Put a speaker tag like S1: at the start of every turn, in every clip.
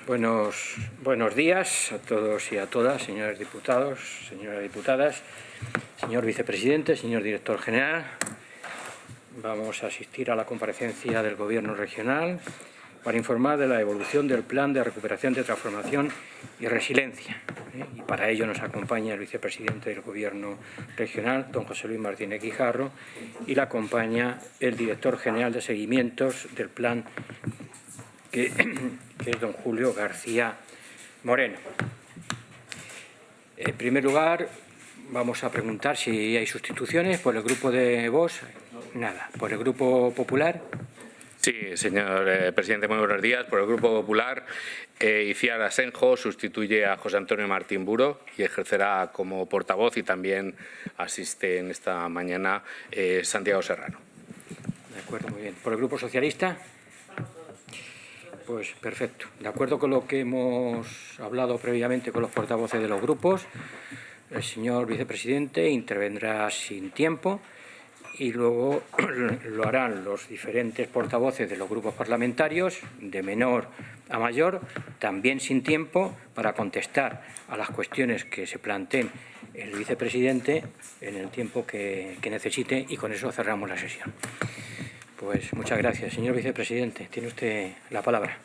S1: Buenos días a todos y a todas, señores diputados, señoras diputadas, señor vicepresidente, señor director general. Vamos a asistir a la comparecencia del Gobierno regional para informar de la evolución del Plan de Recuperación, de Transformación y Resiliencia. Y para ello nos acompaña el vicepresidente del Gobierno regional, don José Luis Martínez Guijarro, y le acompaña el director general de seguimientos del plan, que es don Julio García Moreno. En primer lugar, vamos a preguntar si hay sustituciones por el grupo de Vox. Nada. ¿Por el Grupo Popular?
S2: Sí, señor presidente, muy buenos días. Por el Grupo Popular, Iciar Asenjo sustituye a José Antonio Martín Buro y ejercerá como portavoz, y también asiste en esta mañana Santiago Serrano.
S1: De acuerdo, muy bien. ¿Por el Grupo Socialista? Pues perfecto. De acuerdo con lo que hemos hablado previamente con los portavoces de los grupos, el señor vicepresidente intervendrá sin tiempo y luego lo harán los diferentes portavoces de los grupos parlamentarios, de menor a mayor, también sin tiempo, para contestar a las cuestiones que se planteen el vicepresidente en el tiempo que necesite, y con eso cerramos la sesión. Pues muchas gracias. Señor vicepresidente, tiene usted la palabra.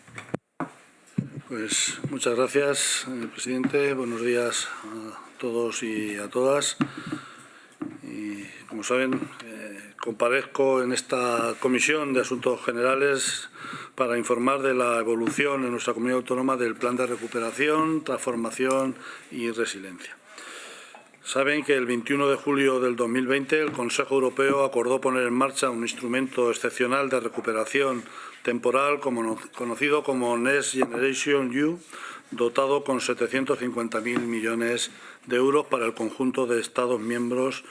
S3: Pues muchas gracias, presidente. Buenos días a todos y a todas. Y, como saben, comparezco en esta Comisión de Asuntos Generales para informar de la evolución en nuestra comunidad autónoma del Plan de Recuperación, Transformación y Resiliencia. Saben que el 21 de julio del 2020 el Consejo Europeo acordó poner en marcha un instrumento excepcional de recuperación temporal conocido como Next Generation EU, dotado con 750.000 millones de euros para el conjunto de Estados miembros.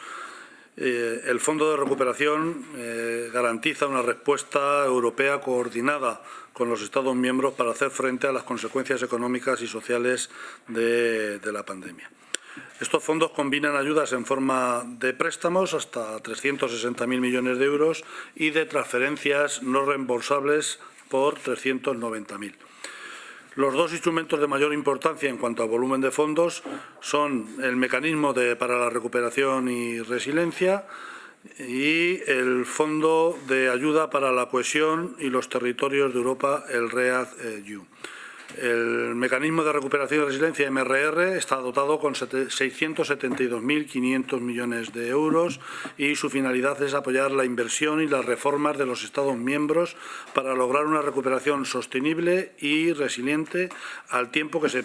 S3: El Fondo de Recuperación garantiza una respuesta europea coordinada con los Estados miembros para hacer frente a las consecuencias económicas y sociales de la pandemia. Estos fondos combinan ayudas en forma de préstamos hasta 360.000 millones de euros y de transferencias no reembolsables por 390.000. Los dos instrumentos de mayor importancia en cuanto a volumen de fondos son el mecanismo para la recuperación y resiliencia y el Fondo de Ayuda para la Cohesión y los Territorios de Europa, el READ-EU. El mecanismo de recuperación y resiliencia MRR está dotado con 672.500 millones de euros y su finalidad es apoyar la inversión y las reformas de los Estados miembros para lograr una recuperación sostenible y resiliente, al tiempo que se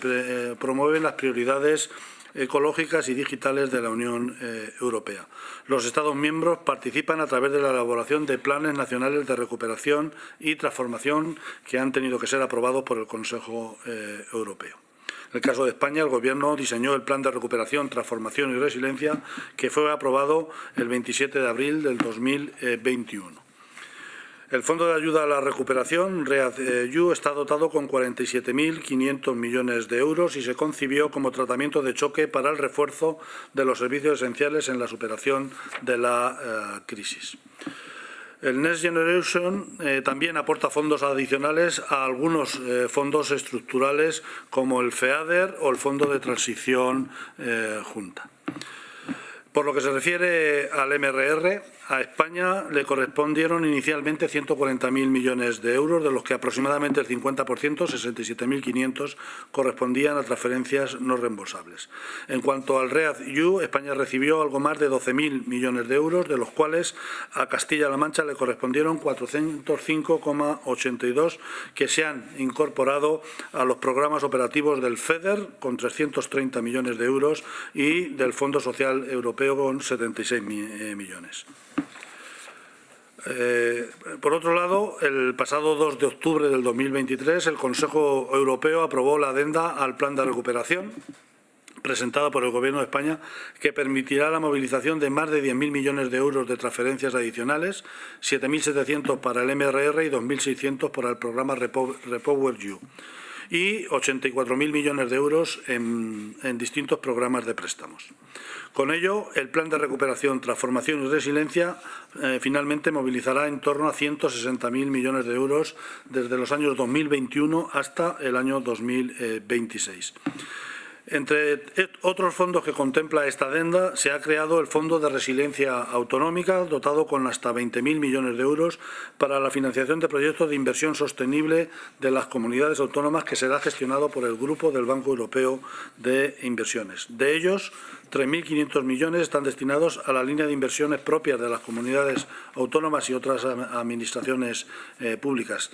S3: promueven las prioridades ecológicas y digitales de la Unión Europea. Los Estados miembros participan a través de la elaboración de planes nacionales de recuperación y transformación que han tenido que ser aprobados por el Consejo Europeo. En el caso de España, el Gobierno diseñó el Plan de Recuperación, Transformación y Resiliencia, que fue aprobado el 27 de abril del 2021. El Fondo de Ayuda a la Recuperación, READ-EU, está dotado con 47.500 millones de euros y se concibió como tratamiento de choque para el refuerzo de los servicios esenciales en la superación de la crisis. El Next Generation también aporta fondos adicionales a algunos fondos estructurales como el FEADER o el Fondo de Transición Junta. Por lo que se refiere al MRR, a España le correspondieron inicialmente 140.000 millones de euros, de los que aproximadamente el 50%, 67.500, correspondían a transferencias no reembolsables. En cuanto al READ-EU, España recibió algo más de 12.000 millones de euros, de los cuales a Castilla-La Mancha le correspondieron 405,82, que se han incorporado a los programas operativos del FEDER, con 330 millones de euros, y del Fondo Social Europeo, con 76 millones. Por otro lado, el pasado 2 de octubre del 2023, el Consejo Europeo aprobó la adenda al Plan de Recuperación presentada por el Gobierno de España, que permitirá la movilización de más de 10.000 millones de euros de transferencias adicionales, 7.700 para el MRR y 2.600 para el programa REPowerEU. y 84.000 millones de euros en distintos programas de préstamos. Con ello, el Plan de Recuperación, Transformación y Resiliencia finalmente movilizará en torno a 160.000 millones de euros desde los años 2021 hasta el año 2026. Entre otros fondos que contempla esta adenda, se ha creado el Fondo de Resiliencia Autonómica, dotado con hasta 20.000 millones de euros para la financiación de proyectos de inversión sostenible de las comunidades autónomas, que será gestionado por el Grupo del Banco Europeo de Inversiones. De ellos, 3.500 millones están destinados a la línea de inversiones propias de las comunidades autónomas y otras administraciones públicas,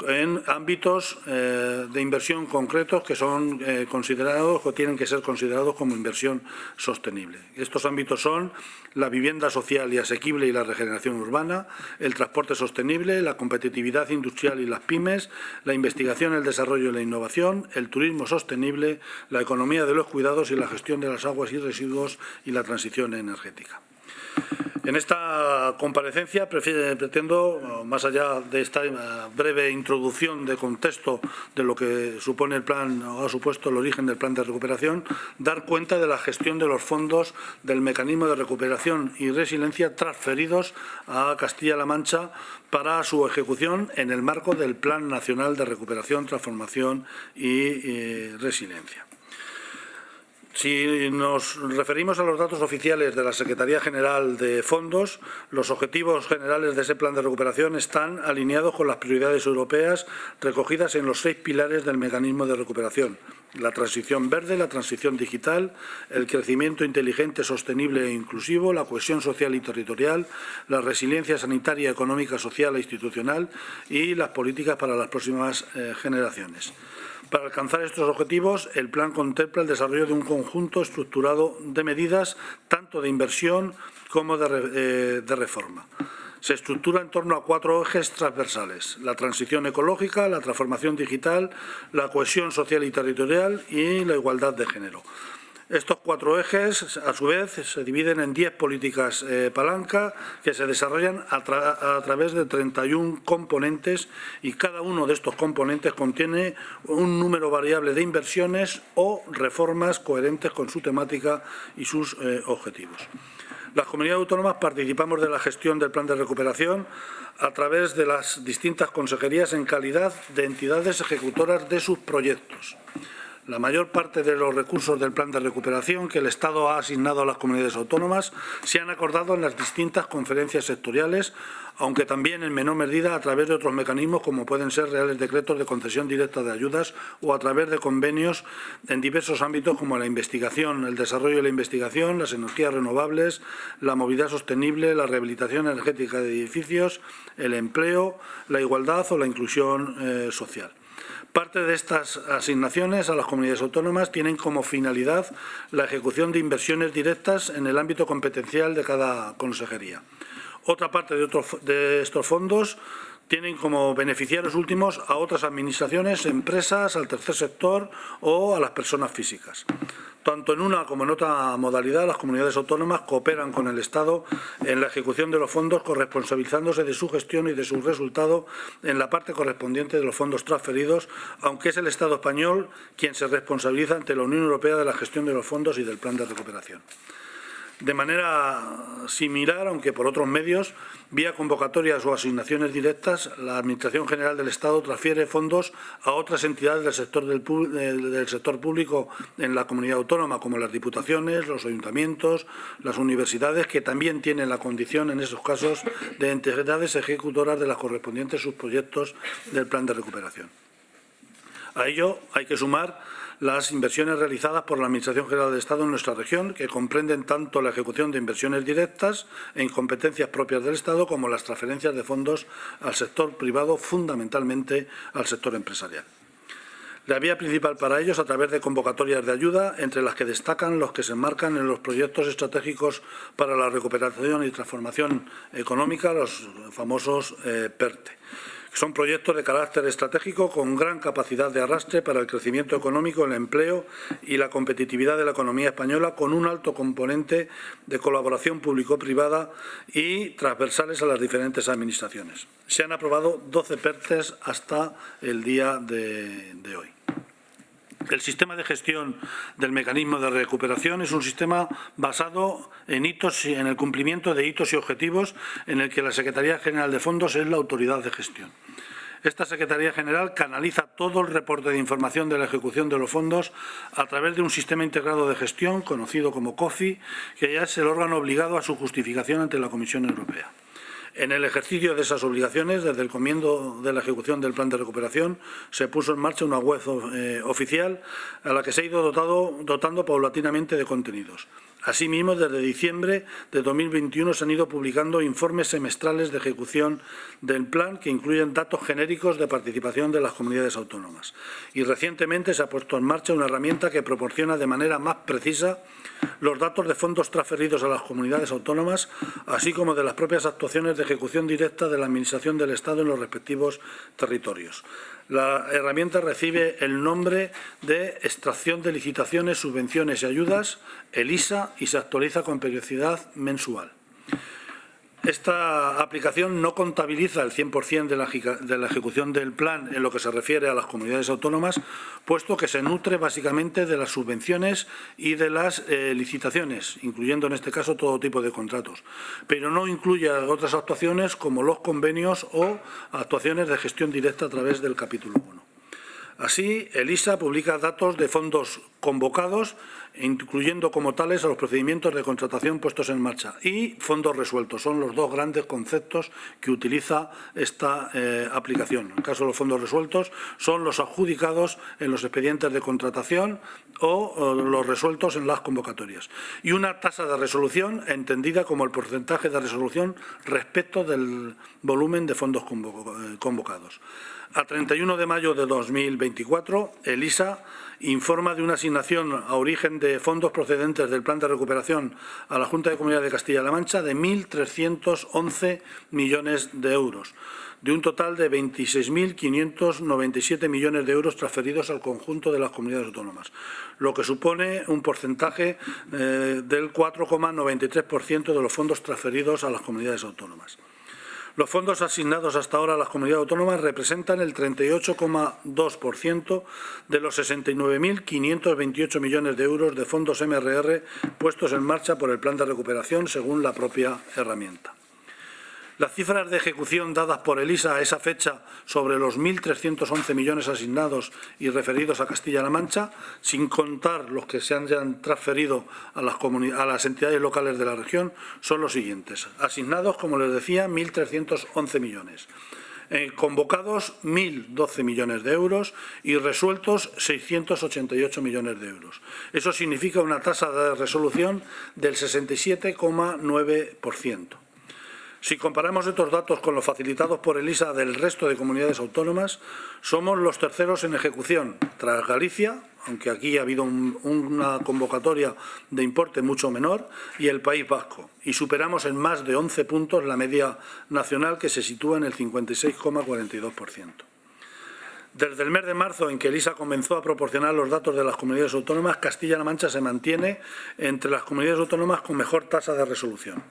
S3: en ámbitos de inversión concretos que son considerados o tienen que ser considerados como inversión sostenible. Estos ámbitos son la vivienda social y asequible y la regeneración urbana, el transporte sostenible, la competitividad industrial y las pymes, la investigación, el desarrollo y la innovación, el turismo sostenible, la economía de los cuidados y la gestión de las aguas y residuos y la transición energética. En esta comparecencia pretendo, más allá de esta breve introducción de contexto de lo que supone el plan o ha supuesto el origen del plan de recuperación, dar cuenta de la gestión de los fondos del mecanismo de recuperación y resiliencia transferidos a Castilla-La Mancha para su ejecución en el marco del Plan Nacional de Recuperación, Transformación y Resiliencia. Si nos referimos a los datos oficiales de la Secretaría General de Fondos, los objetivos generales de ese plan de recuperación están alineados con las prioridades europeas recogidas en los 6 pilares del mecanismo de recuperación: la transición verde, la transición digital, el crecimiento inteligente, sostenible e inclusivo, la cohesión social y territorial, la resiliencia sanitaria, económica, social e institucional y las políticas para las próximas generaciones. Para alcanzar estos objetivos, el plan contempla el desarrollo de un conjunto estructurado de medidas, tanto de inversión como de reforma. Se estructura en torno a 4 ejes transversales: la transición ecológica, la transformación digital, la cohesión social y territorial y la igualdad de género. Estos 4 ejes, a su vez, se dividen en 10 políticas palanca que se desarrollan a través de 31 componentes, y cada uno de estos componentes contiene un número variable de inversiones o reformas coherentes con su temática y sus objetivos. Las comunidades autónomas participamos de la gestión del plan de recuperación a través de las distintas consejerías en calidad de entidades ejecutoras de sus proyectos. La mayor parte de los recursos del plan de recuperación que el Estado ha asignado a las comunidades autónomas se han acordado en las distintas conferencias sectoriales, aunque también en menor medida a través de otros mecanismos, como pueden ser reales decretos de concesión directa de ayudas o a través de convenios en diversos ámbitos como la investigación, el desarrollo de la investigación, las energías renovables, la movilidad sostenible, la rehabilitación energética de edificios, el empleo, la igualdad o la inclusión social. Parte de estas asignaciones a las comunidades autónomas tienen como finalidad la ejecución de inversiones directas en el ámbito competencial de cada consejería. Otra parte de estos fondos tienen como beneficiarios últimos a otras administraciones, empresas, al tercer sector o a las personas físicas. Tanto en una como en otra modalidad, las comunidades autónomas cooperan con el Estado en la ejecución de los fondos, corresponsabilizándose de su gestión y de su resultado en la parte correspondiente de los fondos transferidos, aunque es el Estado español quien se responsabiliza ante la Unión Europea de la gestión de los fondos y del plan de recuperación. De manera similar, aunque por otros medios, vía convocatorias o asignaciones directas, la Administración General del Estado transfiere fondos a otras entidades del sector público en la comunidad autónoma, como las diputaciones, los ayuntamientos, las universidades, que también tienen la condición, en esos casos, de entidades ejecutoras de los correspondientes subproyectos del plan de recuperación. A ello hay que sumar las inversiones realizadas por la Administración General del Estado en nuestra región, que comprenden tanto la ejecución de inversiones directas en competencias propias del Estado como las transferencias de fondos al sector privado, fundamentalmente al sector empresarial. La vía principal para ello es a través de convocatorias de ayuda, entre las que destacan los que se enmarcan en los proyectos estratégicos para la recuperación y transformación económica, los famosos PERTE. Son proyectos de carácter estratégico con gran capacidad de arrastre para el crecimiento económico, el empleo y la competitividad de la economía española, con un alto componente de colaboración público-privada y transversales a las diferentes administraciones. Se han aprobado 12 PERTEs hasta el día de hoy. El sistema de gestión del mecanismo de recuperación es un sistema basado en el cumplimiento de hitos y objetivos, en el que la Secretaría General de Fondos es la autoridad de gestión. Esta Secretaría General canaliza todo el reporte de información de la ejecución de los fondos a través de un sistema integrado de gestión, conocido como COFI, que ya es el órgano obligado a su justificación ante la Comisión Europea. En el ejercicio de esas obligaciones, desde el comienzo de la ejecución del plan de recuperación, se puso en marcha una web oficial a la que se ha ido dotando paulatinamente de contenidos. Asimismo, desde diciembre de 2021 se han ido publicando informes semestrales de ejecución del plan que incluyen datos genéricos de participación de las comunidades autónomas. Y recientemente se ha puesto en marcha una herramienta que proporciona de manera más precisa los datos de fondos transferidos a las comunidades autónomas, así como de las propias actuaciones de ejecución directa de la Administración del Estado en los respectivos territorios. La herramienta recibe el nombre de Extracción de licitaciones, subvenciones y ayudas, ELISA, y se actualiza con periodicidad mensual. Esta aplicación no contabiliza el 100% de la ejecución del plan en lo que se refiere a las comunidades autónomas, puesto que se nutre básicamente de las subvenciones y de las licitaciones, incluyendo en este caso todo tipo de contratos, pero no incluye otras actuaciones como los convenios o actuaciones de gestión directa a través del capítulo 1. Así, ELISA publica datos de fondos convocados, incluyendo como tales a los procedimientos de contratación puestos en marcha, y fondos resueltos. Son los dos grandes conceptos que utiliza esta aplicación. En el caso de los fondos resueltos, son los adjudicados en los expedientes de contratación o los resueltos en las convocatorias. Y una tasa de resolución entendida como el porcentaje de resolución respecto del volumen de fondos convocados. A 31 de mayo de 2024, ELISA informa de una asignación a origen de fondos procedentes del Plan de Recuperación a la Junta de Comunidad de Castilla-La Mancha de 1.311 millones de euros, de un total de 26.597 millones de euros transferidos al conjunto de las comunidades autónomas, lo que supone un porcentaje del 4,93% de los fondos transferidos a las comunidades autónomas. Los fondos asignados hasta ahora a las comunidades autónomas representan el 38,2% de los 69.528 millones de euros de fondos MRR puestos en marcha por el Plan de Recuperación, según la propia herramienta. Las cifras de ejecución dadas por ELISA a esa fecha sobre los 1.311 millones asignados y referidos a Castilla-La Mancha, sin contar los que se hayan transferido a las entidades locales de la región, son los siguientes. Asignados, como les decía, 1.311 millones. Convocados 1.012 millones de euros y resueltos 688 millones de euros. Eso significa una tasa de resolución del 67,9%. Si comparamos estos datos con los facilitados por ELISA del resto de comunidades autónomas, somos los terceros en ejecución, tras Galicia, aunque aquí ha habido una convocatoria de importe mucho menor, y el País Vasco, y superamos en más de 11 puntos la media nacional, que se sitúa en el 56,42%. Desde el mes de marzo, en que ELISA comenzó a proporcionar los datos de las comunidades autónomas, Castilla-La Mancha se mantiene entre las comunidades autónomas con mejor tasa de resolución.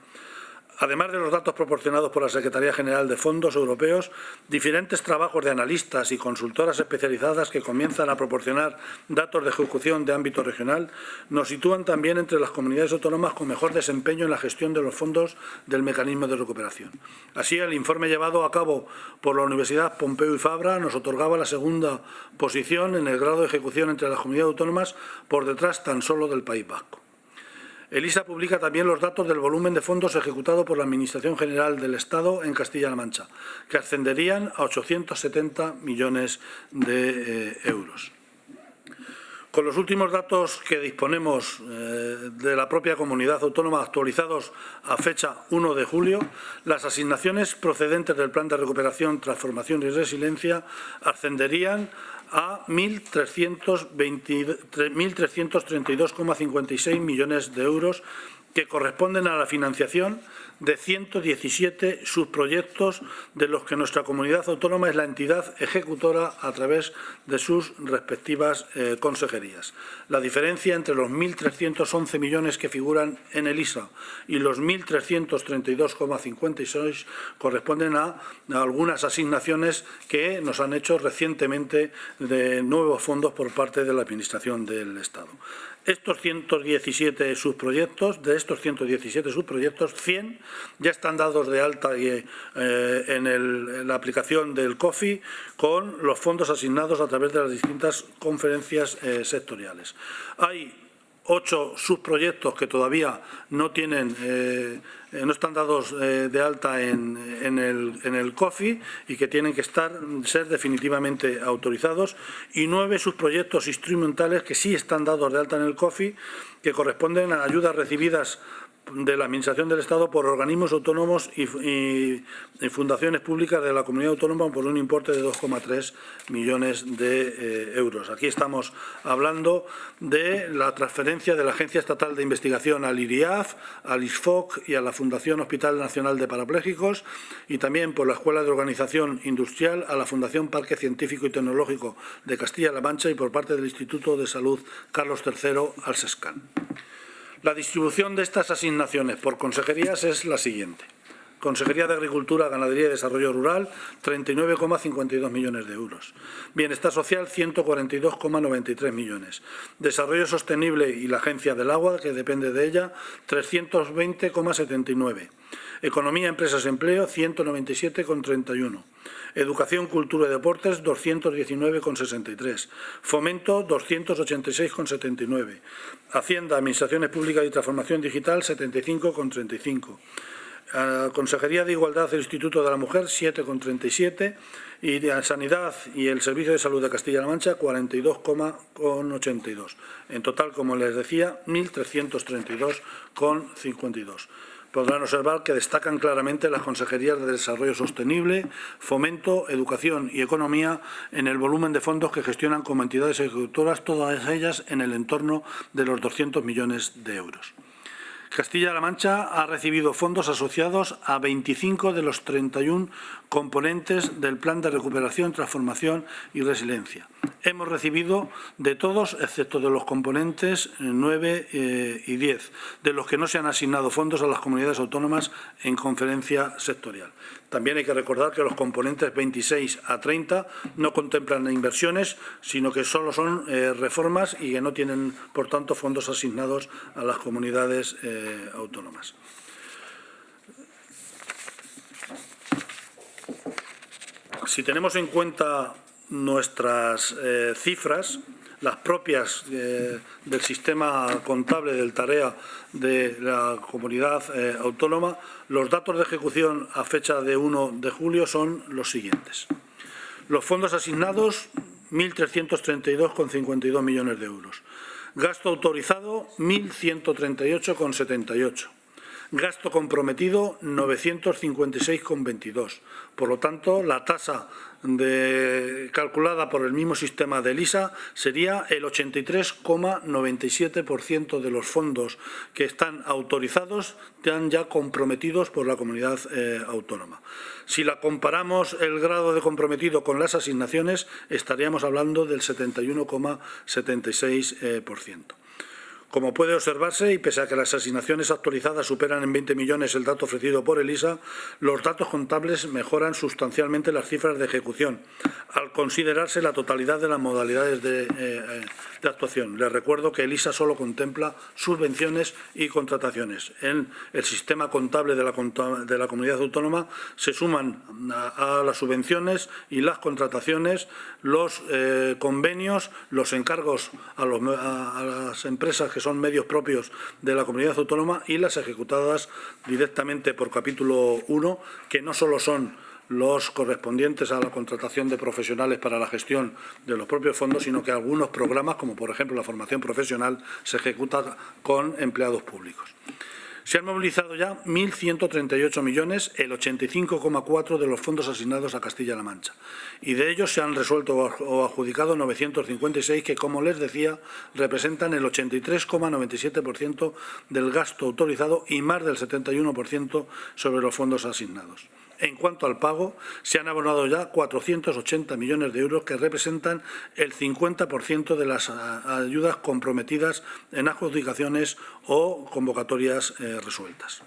S3: Además de los datos proporcionados por la Secretaría General de Fondos Europeos, diferentes trabajos de analistas y consultoras especializadas que comienzan a proporcionar datos de ejecución de ámbito regional nos sitúan también entre las comunidades autónomas con mejor desempeño en la gestión de los fondos del mecanismo de recuperación. Así, el informe llevado a cabo por la Universidad Pompeu Fabra nos otorgaba la segunda posición en el grado de ejecución entre las comunidades autónomas, por detrás tan solo del País Vasco. ELISA publica también los datos del volumen de fondos ejecutado por la Administración General del Estado en Castilla-La Mancha, que ascenderían a 870 millones de euros. Con los últimos datos que disponemos de la propia comunidad autónoma actualizados a fecha 1 de julio, las asignaciones procedentes del Plan de Recuperación, Transformación y Resiliencia ascenderían a 1.332,56 millones de euros, que corresponden a la financiación de 117 subproyectos de los que nuestra comunidad autónoma es la entidad ejecutora a través de sus respectivas consejerías. La diferencia entre los 1.311 millones que figuran en el ISA y los 1.332,56 corresponden a algunas asignaciones que nos han hecho recientemente de nuevos fondos por parte de la Administración del Estado. De estos 117 subproyectos, 100 ya están dados de alta en la aplicación del COFI con los fondos asignados a través de las distintas conferencias sectoriales. Hay 8 subproyectos que todavía no están dados de alta en el COFI y que tienen que ser definitivamente autorizados, y 9 subproyectos instrumentales que sí están dados de alta en el COFI, que corresponden a ayudas recibidas de la Administración del Estado por organismos autónomos y fundaciones públicas de la comunidad autónoma por un importe de 2,3 millones de euros. Aquí estamos hablando de la transferencia de la Agencia Estatal de Investigación al IRIAF, al ISFOC y a la Fundación Hospital Nacional de Parapléjicos, y también por la Escuela de Organización Industrial a la Fundación Parque Científico y Tecnológico de Castilla-La Mancha y por parte del Instituto de Salud Carlos III al SESCAN. La distribución de estas asignaciones por consejerías es la siguiente. Consejería de Agricultura, Ganadería y Desarrollo Rural, 39,52 millones de euros. Bienestar Social, 142,93 millones. Desarrollo Sostenible y la Agencia del Agua, que depende de ella, 320,79. Economía, Empresas y Empleo, 197,31. Educación, Cultura y Deportes, 219,63. Fomento, 286,79. Hacienda, Administraciones Públicas y Transformación Digital, 75,35. Consejería de Igualdad del Instituto de la Mujer, 7,37. Y de Sanidad y el Servicio de Salud de Castilla-La Mancha, 42,82. En total, como les decía, 1.332,52. Podrán observar que destacan claramente las consejerías de Desarrollo Sostenible, Fomento, Educación y Economía en el volumen de fondos que gestionan como entidades ejecutoras, todas ellas en el entorno de los 200 millones de euros. Castilla-La Mancha ha recibido fondos asociados a 25 de los 31 componentes del Plan de Recuperación, Transformación y Resiliencia. Hemos recibido de todos, excepto de los componentes 9 y 10, de los que no se han asignado fondos a las comunidades autónomas en conferencia sectorial. También hay que recordar que los componentes 26 a 30 no contemplan inversiones, sino que solo son reformas y que no tienen, por tanto, fondos asignados a las comunidades autónomas. Si tenemos en cuenta nuestras cifras, las propias del sistema contable del TAREA de la comunidad autónoma, los datos de ejecución a fecha de 1 de julio son los siguientes. Los fondos asignados, 1.332,52 millones de euros. Gasto autorizado, 1.138,78. Gasto comprometido, 956,22. Por lo tanto, la tasa calculada por el mismo sistema del ISA sería el 83,97% de los fondos que están autorizados, están ya comprometidos por la comunidad autónoma. Si la comparamos el grado de comprometido con las asignaciones, estaríamos hablando del 71,76%. Como puede observarse, y pese a que las asignaciones actualizadas superan en 20 millones el dato ofrecido por el ISA, los datos contables mejoran sustancialmente las cifras de ejecución, al considerarse la totalidad de las modalidades de actuación. Les recuerdo que el ISA solo contempla subvenciones y contrataciones. En el sistema contable de la comunidad autónoma se suman a las subvenciones y las contrataciones los convenios, los encargos a las empresas que son medios propios de la comunidad autónoma y las ejecutadas directamente por capítulo 1, que no solo son los correspondientes a la contratación de profesionales para la gestión de los propios fondos, sino que algunos programas, como por ejemplo la formación profesional, se ejecutan con empleados públicos. Se han movilizado ya 1.138 millones, el 85,4% de los fondos asignados a Castilla-La Mancha. Y de ellos se han resuelto o adjudicado 956 que, como les decía, representan el 83,97% del gasto autorizado y más del 71% sobre los fondos asignados. En cuanto al pago, se han abonado ya 480 millones de euros que representan el 50% de las ayudas comprometidas en adjudicaciones o convocatorias resueltas.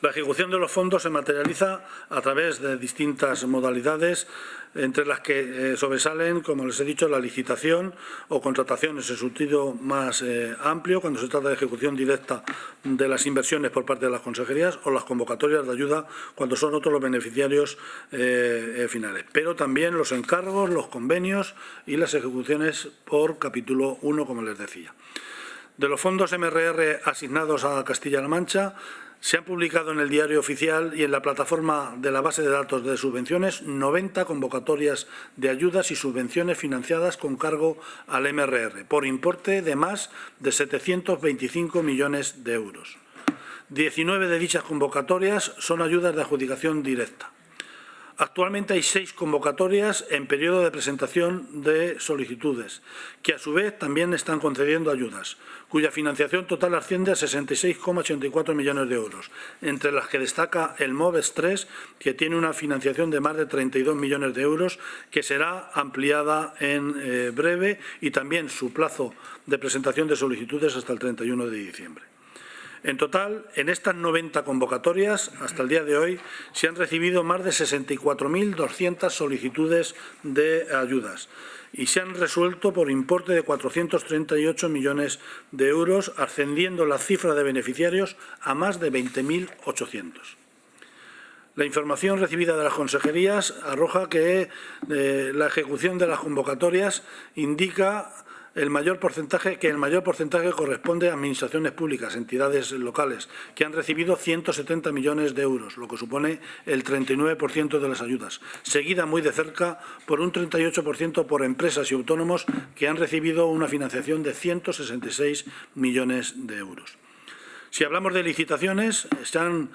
S3: La ejecución de los fondos se materializa a través de distintas modalidades, entre las que sobresalen, como les he dicho, la licitación o contratación en su sentido más amplio, cuando se trata de ejecución directa de las inversiones por parte de las consejerías, o las convocatorias de ayuda, cuando son otros los beneficiarios finales. Pero también los encargos, los convenios y las ejecuciones por capítulo 1, como les decía. De los fondos MRR asignados a Castilla-La Mancha, se han publicado en el Diario Oficial y en la plataforma de la base de datos de subvenciones 90 convocatorias de ayudas y subvenciones financiadas con cargo al MRR, por importe de más de 725 millones de euros. 19 de dichas convocatorias son ayudas de adjudicación directa. Actualmente hay 6 convocatorias en periodo de presentación de solicitudes, que a su vez también están concediendo ayudas, cuya financiación total asciende a 66,84 millones de euros, entre las que destaca el MOVES 3, que tiene una financiación de más de 32 millones de euros, que será ampliada en breve, y también su plazo de presentación de solicitudes hasta el 31 de diciembre. En total, en estas 90 convocatorias, hasta el día de hoy, se han recibido más de 64.200 solicitudes de ayudas y se han resuelto por importe de 438 millones de euros, ascendiendo la cifra de beneficiarios a más de 20.800. La información recibida de las consejerías arroja que la ejecución de las convocatorias indica que el mayor porcentaje corresponde a administraciones públicas, entidades locales, que han recibido 170 millones de euros, lo que supone el 39% de las ayudas, seguida muy de cerca por un 38% por empresas y autónomos que han recibido una financiación de 166 millones de euros. Si hablamos de licitaciones, se han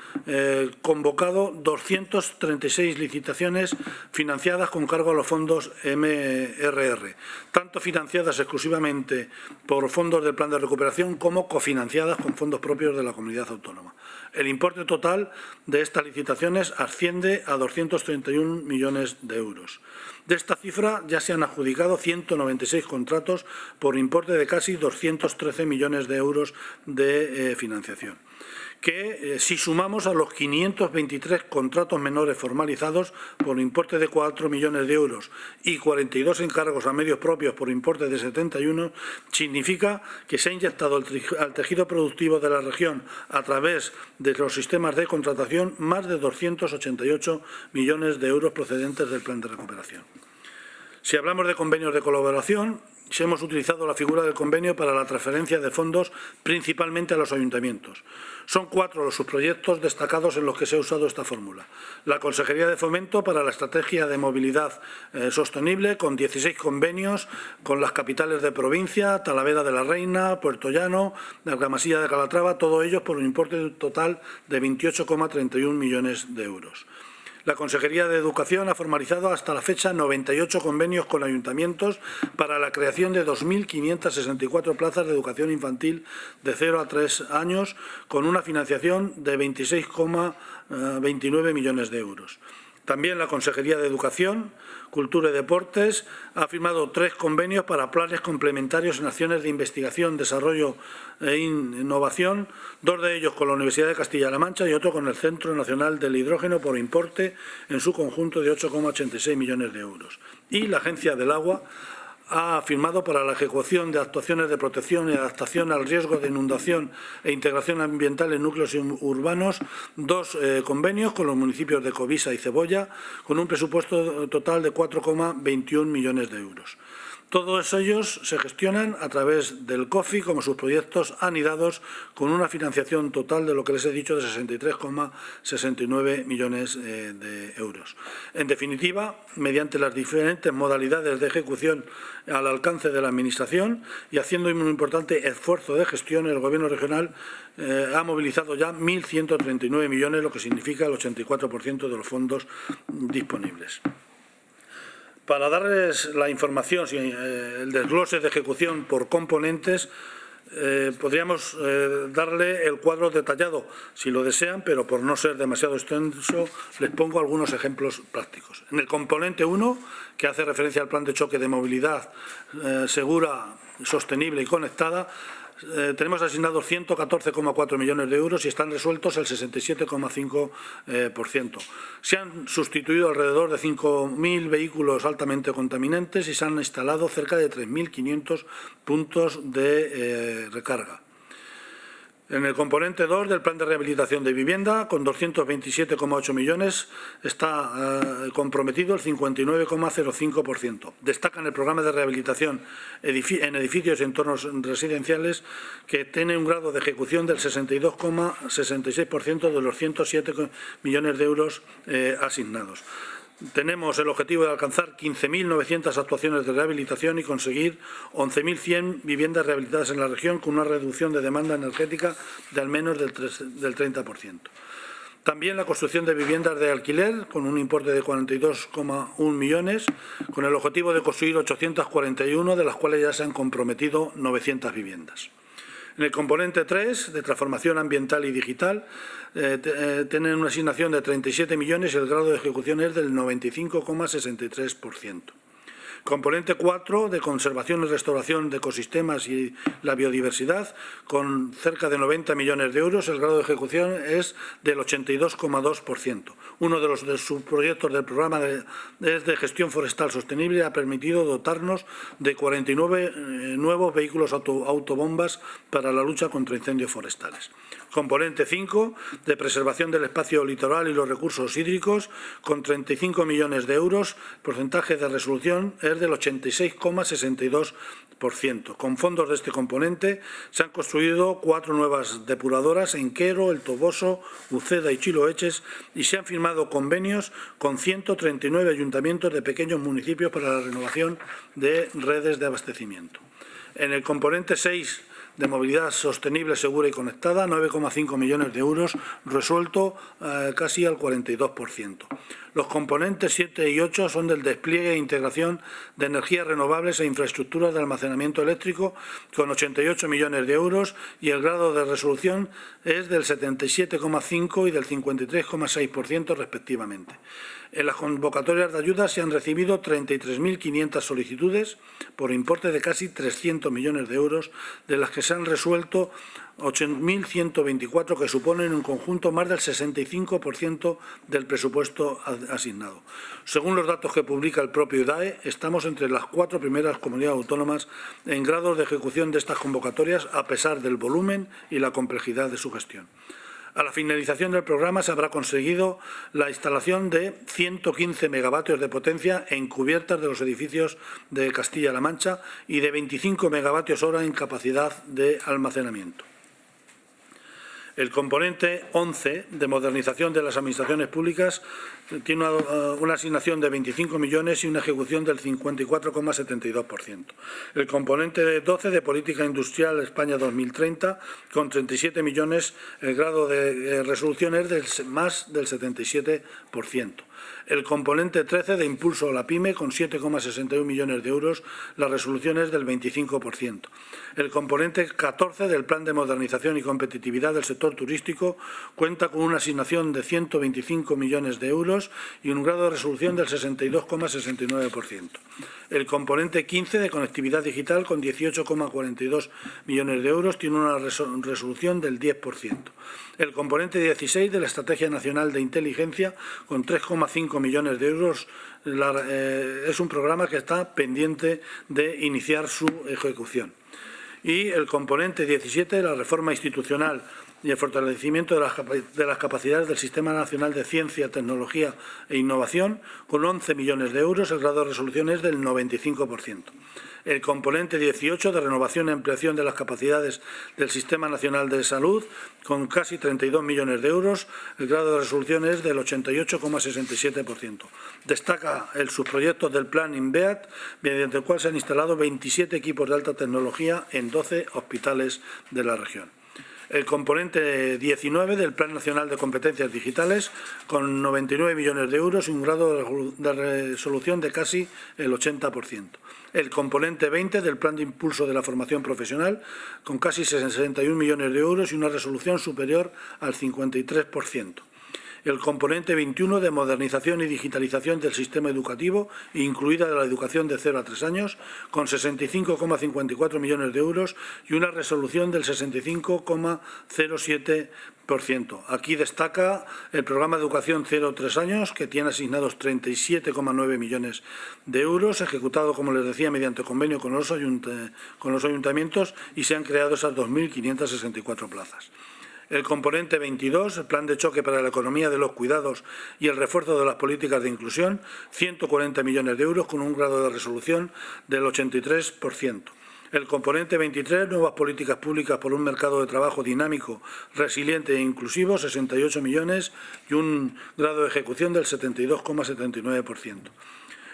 S3: convocado 236 licitaciones financiadas con cargo a los fondos MRR, tanto financiadas exclusivamente por fondos del Plan de Recuperación como cofinanciadas con fondos propios de la comunidad autónoma. El importe total de estas licitaciones asciende a 231 millones de euros. De esta cifra ya se han adjudicado 196 contratos por importe de casi 213 millones de euros de financiación, que si sumamos a los 523 contratos menores formalizados por importe de 4 millones de euros y 42 encargos a medios propios por importe de 71, significa que se ha inyectado al tejido productivo de la región a través de los sistemas de contratación más de 288 millones de euros procedentes del Plan de Recuperación. Si hablamos de convenios de colaboración, hemos utilizado la figura del convenio para la transferencia de fondos principalmente a los ayuntamientos. Son 4 los subproyectos destacados en los que se ha usado esta fórmula. La Consejería de Fomento para la Estrategia de Movilidad Sostenible, con 16 convenios con las capitales de provincia, Talavera de la Reina, Puerto Llano, Argamasilla de Calatrava, todos ellos por un importe total de 28,31 millones de euros. La Consejería de Educación ha formalizado hasta la fecha 98 convenios con ayuntamientos para la creación de 2.564 plazas de educación infantil de 0 a 3 años, con una financiación de 26,29 millones de euros. También la Consejería de Educación, Cultura y Deportes ha firmado 3 convenios para planes complementarios en acciones de investigación, desarrollo e innovación, 2 de ellos con la Universidad de Castilla-La Mancha y otro con el Centro Nacional del Hidrógeno por importe en su conjunto de 8,86 millones de euros. Y la Agencia del Agua ha firmado para la ejecución de actuaciones de protección y adaptación al riesgo de inundación e integración ambiental en núcleos urbanos 2 convenios con los municipios de Covisa y Cebolla, con un presupuesto total de 4,21 millones de euros. Todos ellos se gestionan a través del COFI como sus proyectos anidados con una financiación total de lo que les he dicho de 63,69 millones de euros. En definitiva, mediante las diferentes modalidades de ejecución al alcance de la Administración y haciendo un importante esfuerzo de gestión, el Gobierno regional ha movilizado ya 1.139 millones, lo que significa el 84% de los fondos disponibles. Para darles la información, el desglose de ejecución por componentes, podríamos darle el cuadro detallado si lo desean, pero por no ser demasiado extenso les pongo algunos ejemplos prácticos. En el componente 1, que hace referencia al plan de choque de movilidad segura, sostenible y conectada, tenemos asignados 114,4 millones de euros y están resueltos el 67,5%. Se han sustituido alrededor de 5.000 vehículos altamente contaminantes y se han instalado cerca de 3.500 puntos de recarga. En el componente 2 del plan de rehabilitación de vivienda, con 227,8 millones, está comprometido el 59,05%. Destacan el programa de rehabilitación en edificios y entornos residenciales, que tiene un grado de ejecución del 62,66% de los 107 millones de euros asignados. Tenemos el objetivo de alcanzar 15.900 actuaciones de rehabilitación y conseguir 11.100 viviendas rehabilitadas en la región, con una reducción de demanda energética de al menos del 30%. También la construcción de viviendas de alquiler, con un importe de 42,1 millones, con el objetivo de construir 841, de las cuales ya se han comprometido 900 viviendas. En el componente 3, de transformación ambiental y digital, tienen una asignación de 37 millones y el grado de ejecución es del 95,63%. Componente 4, de conservación y restauración de ecosistemas y la biodiversidad, con cerca de 90 millones de euros, el grado de ejecución es del 82,2%. Uno de los subproyectos del programa es de gestión forestal sostenible y ha permitido dotarnos de 49 nuevos vehículos autobombas para la lucha contra incendios forestales. Componente 5, de preservación del espacio litoral y los recursos hídricos, con 35 millones de euros, porcentaje de resolución es del 86,62%. Con fondos de este componente se han construido 4 nuevas depuradoras en Quero, El Toboso, Uceda y Chiloeches y se han firmado convenios con 139 ayuntamientos de pequeños municipios para la renovación de redes de abastecimiento. En el componente 6, de movilidad sostenible, segura y conectada, 9,5 millones de euros, resuelto casi al 42%. Los componentes 7 y 8 son del despliegue e integración de energías renovables e infraestructuras de almacenamiento eléctrico, con 88 millones de euros, y el grado de resolución es del 77,5% y del 53,6% respectivamente. En las convocatorias de ayudas se han recibido 33.500 solicitudes por importe de casi 300 millones de euros, de las que se han resuelto 8.124, que suponen en conjunto más del 65% del presupuesto asignado. Según los datos que publica el propio IDAE, estamos entre las 4 primeras comunidades autónomas en grados de ejecución de estas convocatorias, a pesar del volumen y la complejidad de su gestión. A la finalización del programa se habrá conseguido la instalación de 115 megavatios de potencia en cubiertas de los edificios de Castilla-La Mancha y de 25 megavatios hora en capacidad de almacenamiento. El componente 11, de modernización de las administraciones públicas, tiene una asignación de 25 millones y una ejecución del 54,72%. El componente 12, de política industrial España 2030, con 37 millones, el grado de resolución es del más del 77%. El componente 13, de impulso a la PYME, con 7,61 millones de euros, la resolución es del 25%. El componente 14, del plan de modernización y competitividad del sector turístico, cuenta con una asignación de 125 millones de euros y un grado de resolución del 62,69%. El componente 15, de conectividad digital, con 18,42 millones de euros, tiene una resolución del 10%. El componente 16, de la Estrategia Nacional de Inteligencia, con 3,5 millones de euros, es un programa que está pendiente de iniciar su ejecución. Y el componente 17, de la reforma institucional y el fortalecimiento de las capacidades del Sistema Nacional de Ciencia, Tecnología e Innovación, con 11 millones de euros, el grado de resolución es del 95%. el componente 18 de renovación y ampliación de las capacidades del Sistema Nacional de Salud, con casi 32 millones de euros. El grado de resolución es del 88,67%. Destaca el subproyecto del Plan INVEAT, mediante el cual se han instalado 27 equipos de alta tecnología en 12 hospitales de la región. El componente 19 del Plan Nacional de Competencias Digitales, con 99 millones de euros y un grado de resolución de casi el 80%. El componente 20 del Plan de Impulso de la Formación Profesional, con casi 61 millones de euros y una resolución superior al 53%. El componente 21 de modernización y digitalización del sistema educativo, incluida la educación de 0 a 3 años, con 65,54 millones de euros y una resolución del 65,07%. Aquí destaca el programa de educación 0 a 3 años, que tiene asignados 37,9 millones de euros, ejecutado, como les decía, mediante convenio con los ayuntamientos, y se han creado esas 2.564 plazas. El componente 22, el plan de choque para la economía de los cuidados y el refuerzo de las políticas de inclusión, 140 millones de euros con un grado de resolución del 83%. El componente 23, nuevas políticas públicas por un mercado de trabajo dinámico, resiliente e inclusivo, 68 millones y un grado de ejecución del 72,79%.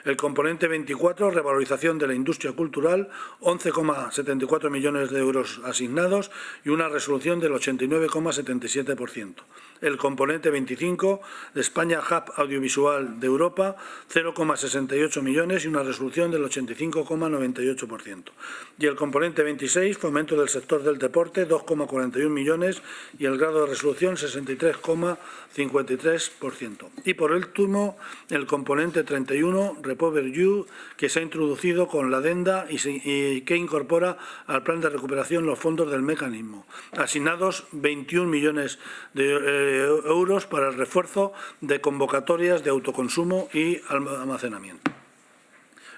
S3: El componente 24, revalorización de la industria cultural, 11,74 millones de euros asignados y una resolución del 89,77%. El componente 25, de España Hub Audiovisual de Europa, 0,68 millones y una resolución del 85,98%. Y el componente 26, fomento del sector del deporte, 2,41 millones y el grado de resolución 63,53%. Y por último, el componente 31, Repower You, que se ha introducido con la adenda y que incorpora al plan de recuperación los fondos del mecanismo, asignados 21 millones de euros para el refuerzo de convocatorias de autoconsumo y almacenamiento.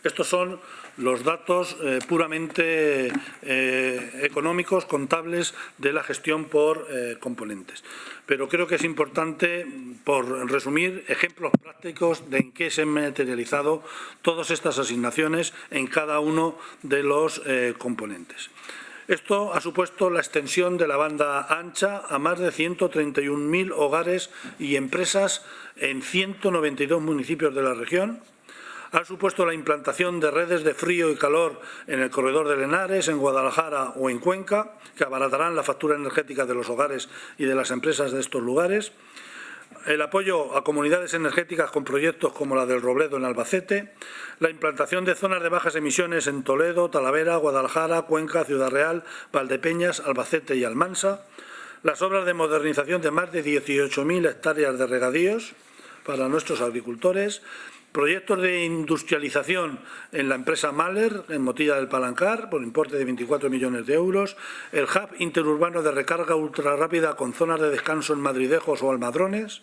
S3: Estos son los datos puramente económicos, contables, de la gestión por componentes. Pero creo que es importante, por resumir, ejemplos prácticos de en qué se han materializado todas estas asignaciones en cada uno de los componentes. Esto ha supuesto la extensión de la banda ancha a más de 131.000 hogares y empresas en 192 municipios de la región. Ha supuesto la implantación de redes de frío y calor en el corredor de Henares, en Guadalajara o en Cuenca, que abaratarán la factura energética de los hogares y de las empresas de estos lugares. El apoyo a comunidades energéticas con proyectos como la del Robledo en Albacete, la implantación de zonas de bajas emisiones en Toledo, Talavera, Guadalajara, Cuenca, Ciudad Real, Valdepeñas, Albacete y Almansa, las obras de modernización de más de 18.000 hectáreas de regadíos para nuestros agricultores, proyectos de industrialización en la empresa Mahler, en Motilla del Palancar, por importe de 24 millones de euros, el hub interurbano de recarga ultrarrápida con zonas de descanso en Madridejos o Almadrones,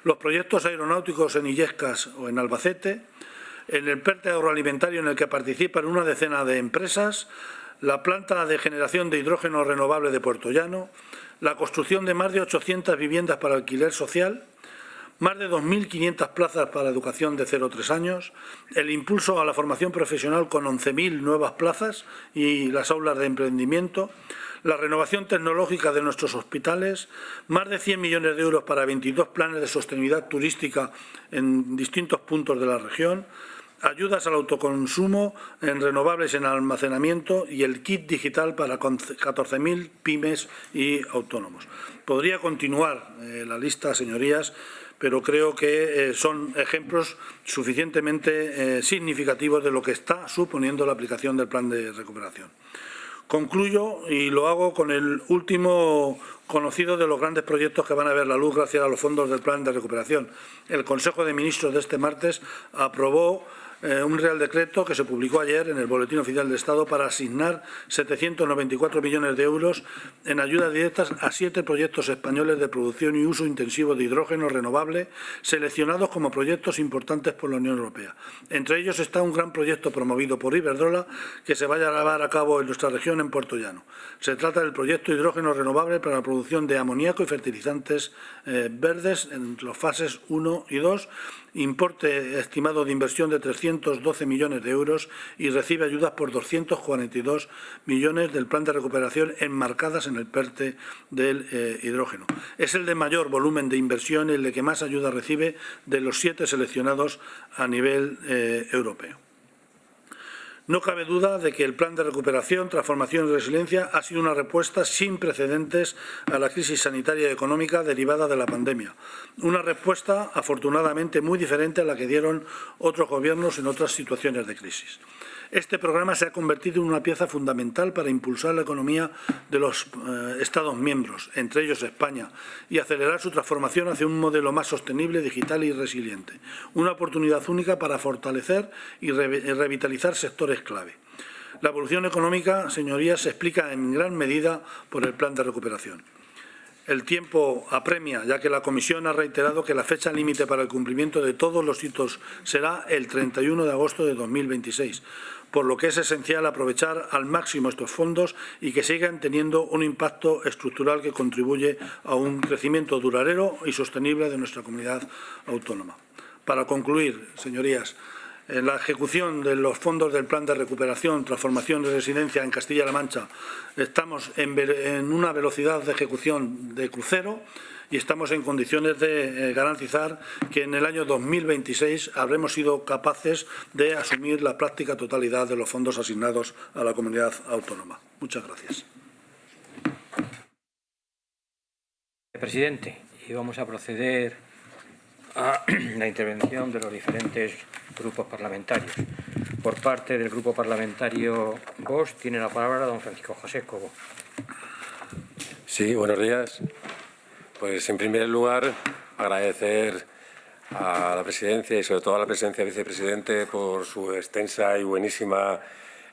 S3: los proyectos aeronáuticos en Illescas o en Albacete, en el PERTE agroalimentario en el que participan una decena de empresas, la planta de generación de hidrógeno renovable de Puertollano, la construcción de más de 800 viviendas para alquiler social, más de 2.500 plazas para educación de 0 a 3 años, el impulso a la formación profesional con 11.000 nuevas plazas y las aulas de emprendimiento, la renovación tecnológica de nuestros hospitales, más de 100 millones de euros para 22 planes de sostenibilidad turística en distintos puntos de la región, ayudas al autoconsumo en renovables en almacenamiento y el kit digital para 14.000 pymes y autónomos. Podría continuar la lista, señorías, pero creo que son ejemplos suficientemente significativos de lo que está suponiendo la aplicación del plan de recuperación. Concluyo y lo hago con el último conocido de los grandes proyectos que van a ver la luz gracias a los fondos del plan de recuperación. El Consejo de Ministros de este martes aprobó un Real Decreto que se publicó ayer en el Boletín Oficial del Estado para asignar 794 millones de euros en ayudas directas a 7 proyectos españoles de producción y uso intensivo de hidrógeno renovable, seleccionados como proyectos importantes por la Unión Europea. Entre ellos está un gran proyecto promovido por Iberdrola que se va a llevar a cabo en nuestra región, en Puertollano. Se trata del proyecto hidrógeno renovable para la producción de amoníaco y fertilizantes verdes en las fases 1 y 2, importe estimado de inversión de 312 millones de euros y recibe ayudas por 242 millones del plan de recuperación enmarcadas en el PERTE del hidrógeno. Es el de mayor volumen de inversión y el de que más ayuda recibe de los 7 seleccionados a nivel europeo. No cabe duda de que el Plan de Recuperación, Transformación y Resiliencia ha sido una respuesta sin precedentes a la crisis sanitaria y económica derivada de la pandemia. Una respuesta, afortunadamente, muy diferente a la que dieron otros gobiernos en otras situaciones de crisis. Este programa se ha convertido en una pieza fundamental para impulsar la economía de los Estados miembros, entre ellos España, y acelerar su transformación hacia un modelo más sostenible, digital y resiliente. Una oportunidad única para fortalecer y revitalizar sectores clave. La evolución económica, señorías, se explica en gran medida por el plan de recuperación. El tiempo apremia, ya que la Comisión ha reiterado que la fecha límite para el cumplimiento de todos los hitos será el 31 de agosto de 2026, por lo que es esencial aprovechar al máximo estos fondos y que sigan teniendo un impacto estructural que contribuye a un crecimiento duradero y sostenible de nuestra comunidad autónoma. Para concluir, señorías, en la ejecución de los fondos del Plan de Recuperación, Transformación y Resiliencia en Castilla-La Mancha estamos en una velocidad de ejecución de crucero y estamos en condiciones de garantizar que en el año 2026 habremos sido capaces de asumir la práctica totalidad de los fondos asignados a la comunidad autónoma. Muchas gracias.
S1: Presidente, y vamos a proceder a la intervención de los diferentes grupos parlamentarios. Por parte del Grupo Parlamentario Vox tiene la palabra don Francisco José Cobo.
S4: Sí, buenos días. Pues en primer lugar agradecer a la Presidencia y sobre todo a la Presidencia y Vicepresidente por su extensa y buenísima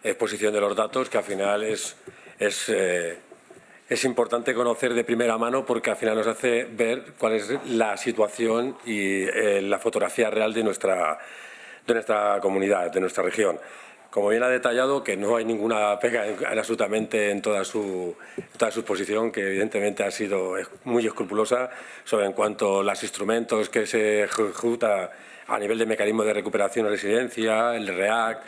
S4: exposición de los datos, que al final es importante conocer de primera mano porque al final nos hace ver cuál es la situación y la fotografía real de nuestra comunidad, de nuestra región. Como bien ha detallado, que no hay ninguna pega absolutamente en toda su exposición, que evidentemente ha sido muy escrupulosa sobre en cuanto a los instrumentos que se ejecuta a nivel de mecanismo de recuperación y resiliencia, el REACT,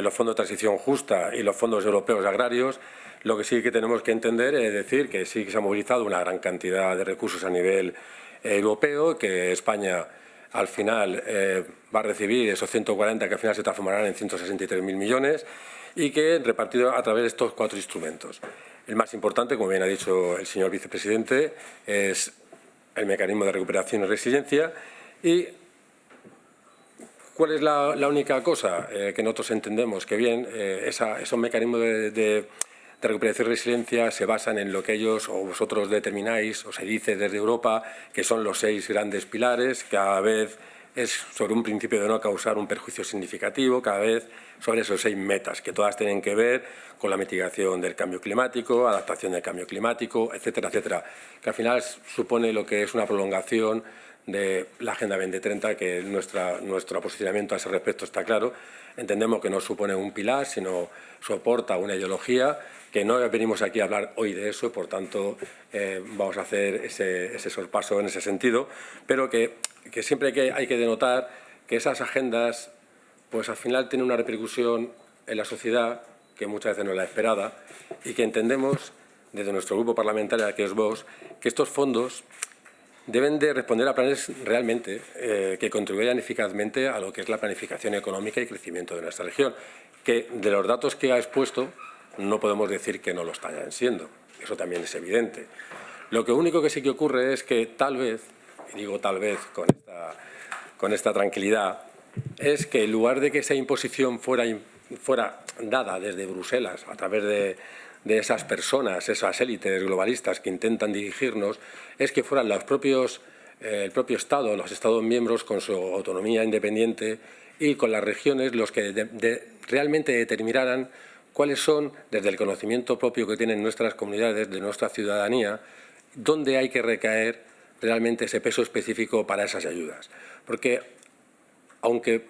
S4: los fondos de transición justa y los fondos europeos agrarios. Lo que sí que tenemos que entender es decir que sí que se ha movilizado una gran cantidad de recursos a nivel europeo, que España al final va a recibir esos 140 que al final se transformarán en 163.000 millones y que repartido a través de estos 4 instrumentos. El más importante, como bien ha dicho el señor vicepresidente, es el mecanismo de recuperación y resiliencia. ¿Y cuál es la única cosa que nosotros entendemos? Que bien, esos mecanismos de recuperación y resiliencia se basan en lo que ellos o vosotros determináis o se dice desde Europa que son los 6 grandes pilares, cada vez es sobre un principio de no causar un perjuicio significativo, cada vez sobre esos 6 metas, que todas tienen que ver con la mitigación del cambio climático, adaptación del cambio climático, etcétera, etcétera, que al final supone lo que es una prolongación de la Agenda 2030, que nuestro posicionamiento a ese respecto está claro. Entendemos que no supone un pilar, sino soporta una ideología, que no venimos aquí a hablar hoy de eso, por tanto vamos a hacer ese sorpaso en ese sentido, pero que siempre hay que denotar que esas agendas pues al final tienen una repercusión en la sociedad que muchas veces no es la esperada y que entendemos desde nuestro grupo parlamentario, que es Vox, que estos fondos deben de responder a planes realmente que contribuyan eficazmente a lo que es la planificación económica y crecimiento de nuestra región, que de los datos que ha expuesto no podemos decir que no lo están siendo, eso también es evidente. Lo único que sí que ocurre es que tal vez, y digo tal vez con esta tranquilidad, es que en lugar de que esa imposición fuera dada desde Bruselas a través de esas personas, esas élites globalistas que intentan dirigirnos, es que fueran el propio Estado, los Estados miembros con su autonomía independiente y con las regiones los que realmente determinaran cuáles son, desde el conocimiento propio que tienen nuestras comunidades, de nuestra ciudadanía, dónde hay que recaer realmente ese peso específico para esas ayudas. Porque aunque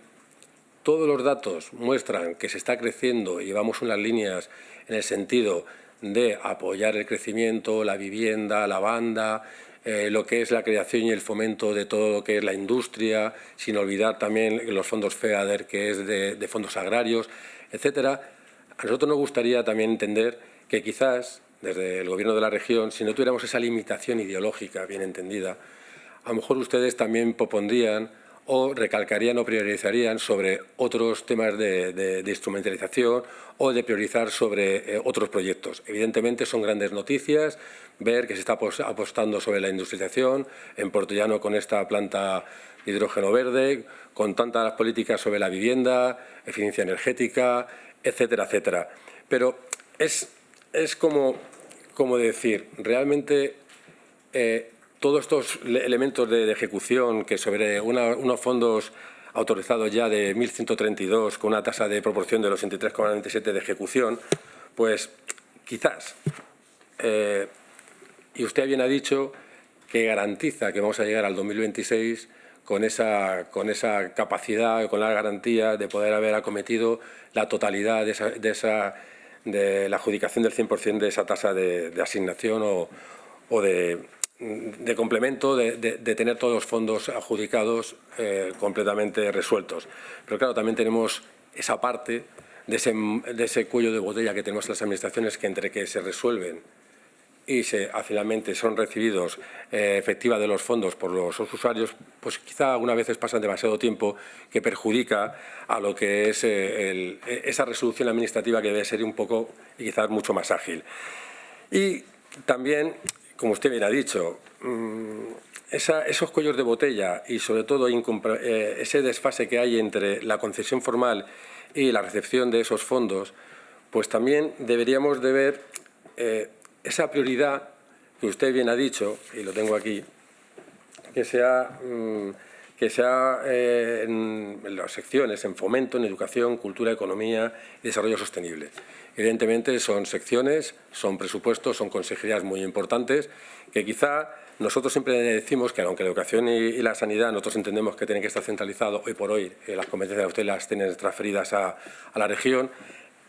S4: todos los datos muestran que se está creciendo y llevamos unas líneas en el sentido de apoyar el crecimiento, la vivienda, la banda, lo que es la creación y el fomento de todo lo que es la industria, sin olvidar también los fondos FEADER, que es de fondos agrarios, etcétera. A nosotros nos gustaría también entender que quizás, desde el Gobierno de la región, si no tuviéramos esa limitación ideológica bien entendida, a lo mejor ustedes también propondrían o recalcarían o priorizarían sobre otros temas de instrumentalización o de priorizar sobre otros proyectos. Evidentemente son grandes noticias ver que se está apostando sobre la industrialización, en Puertollano con esta planta de hidrógeno verde, con tantas políticas sobre la vivienda, eficiencia energética, etcétera, etcétera. Pero es como decir, realmente todos estos elementos de ejecución que sobre unos fondos autorizados ya de 1.132 con una tasa de proporción del 83,97 de ejecución, pues quizás, y usted bien ha dicho que garantiza que vamos a llegar al 2026 con esa capacidad, con la garantía de poder haber acometido la totalidad de la adjudicación del 100% de esa tasa de asignación o de complemento, de tener todos los fondos adjudicados completamente resueltos. Pero claro, también tenemos esa parte de ese cuello de botella que tenemos en las administraciones, que entre que se resuelven y finalmente son recibidos efectiva de los fondos por los usuarios, pues quizá algunas veces pasan demasiado tiempo, que perjudica a lo que es esa resolución administrativa, que debe ser un poco y quizás mucho más ágil. Y también, como usted bien ha dicho, esos cuellos de botella y sobre todo ese desfase que hay entre la concesión formal y la recepción de esos fondos, pues también deberíamos de ver esa prioridad que usted bien ha dicho, y lo tengo aquí, que sea en las secciones, en fomento, en educación, cultura, economía y desarrollo sostenible. Evidentemente son secciones, son presupuestos, son consejerías muy importantes, que quizá nosotros siempre decimos que aunque la educación y la sanidad nosotros entendemos que tienen que estar centralizados, hoy por hoy las competencias de usted las tienen transferidas a la región,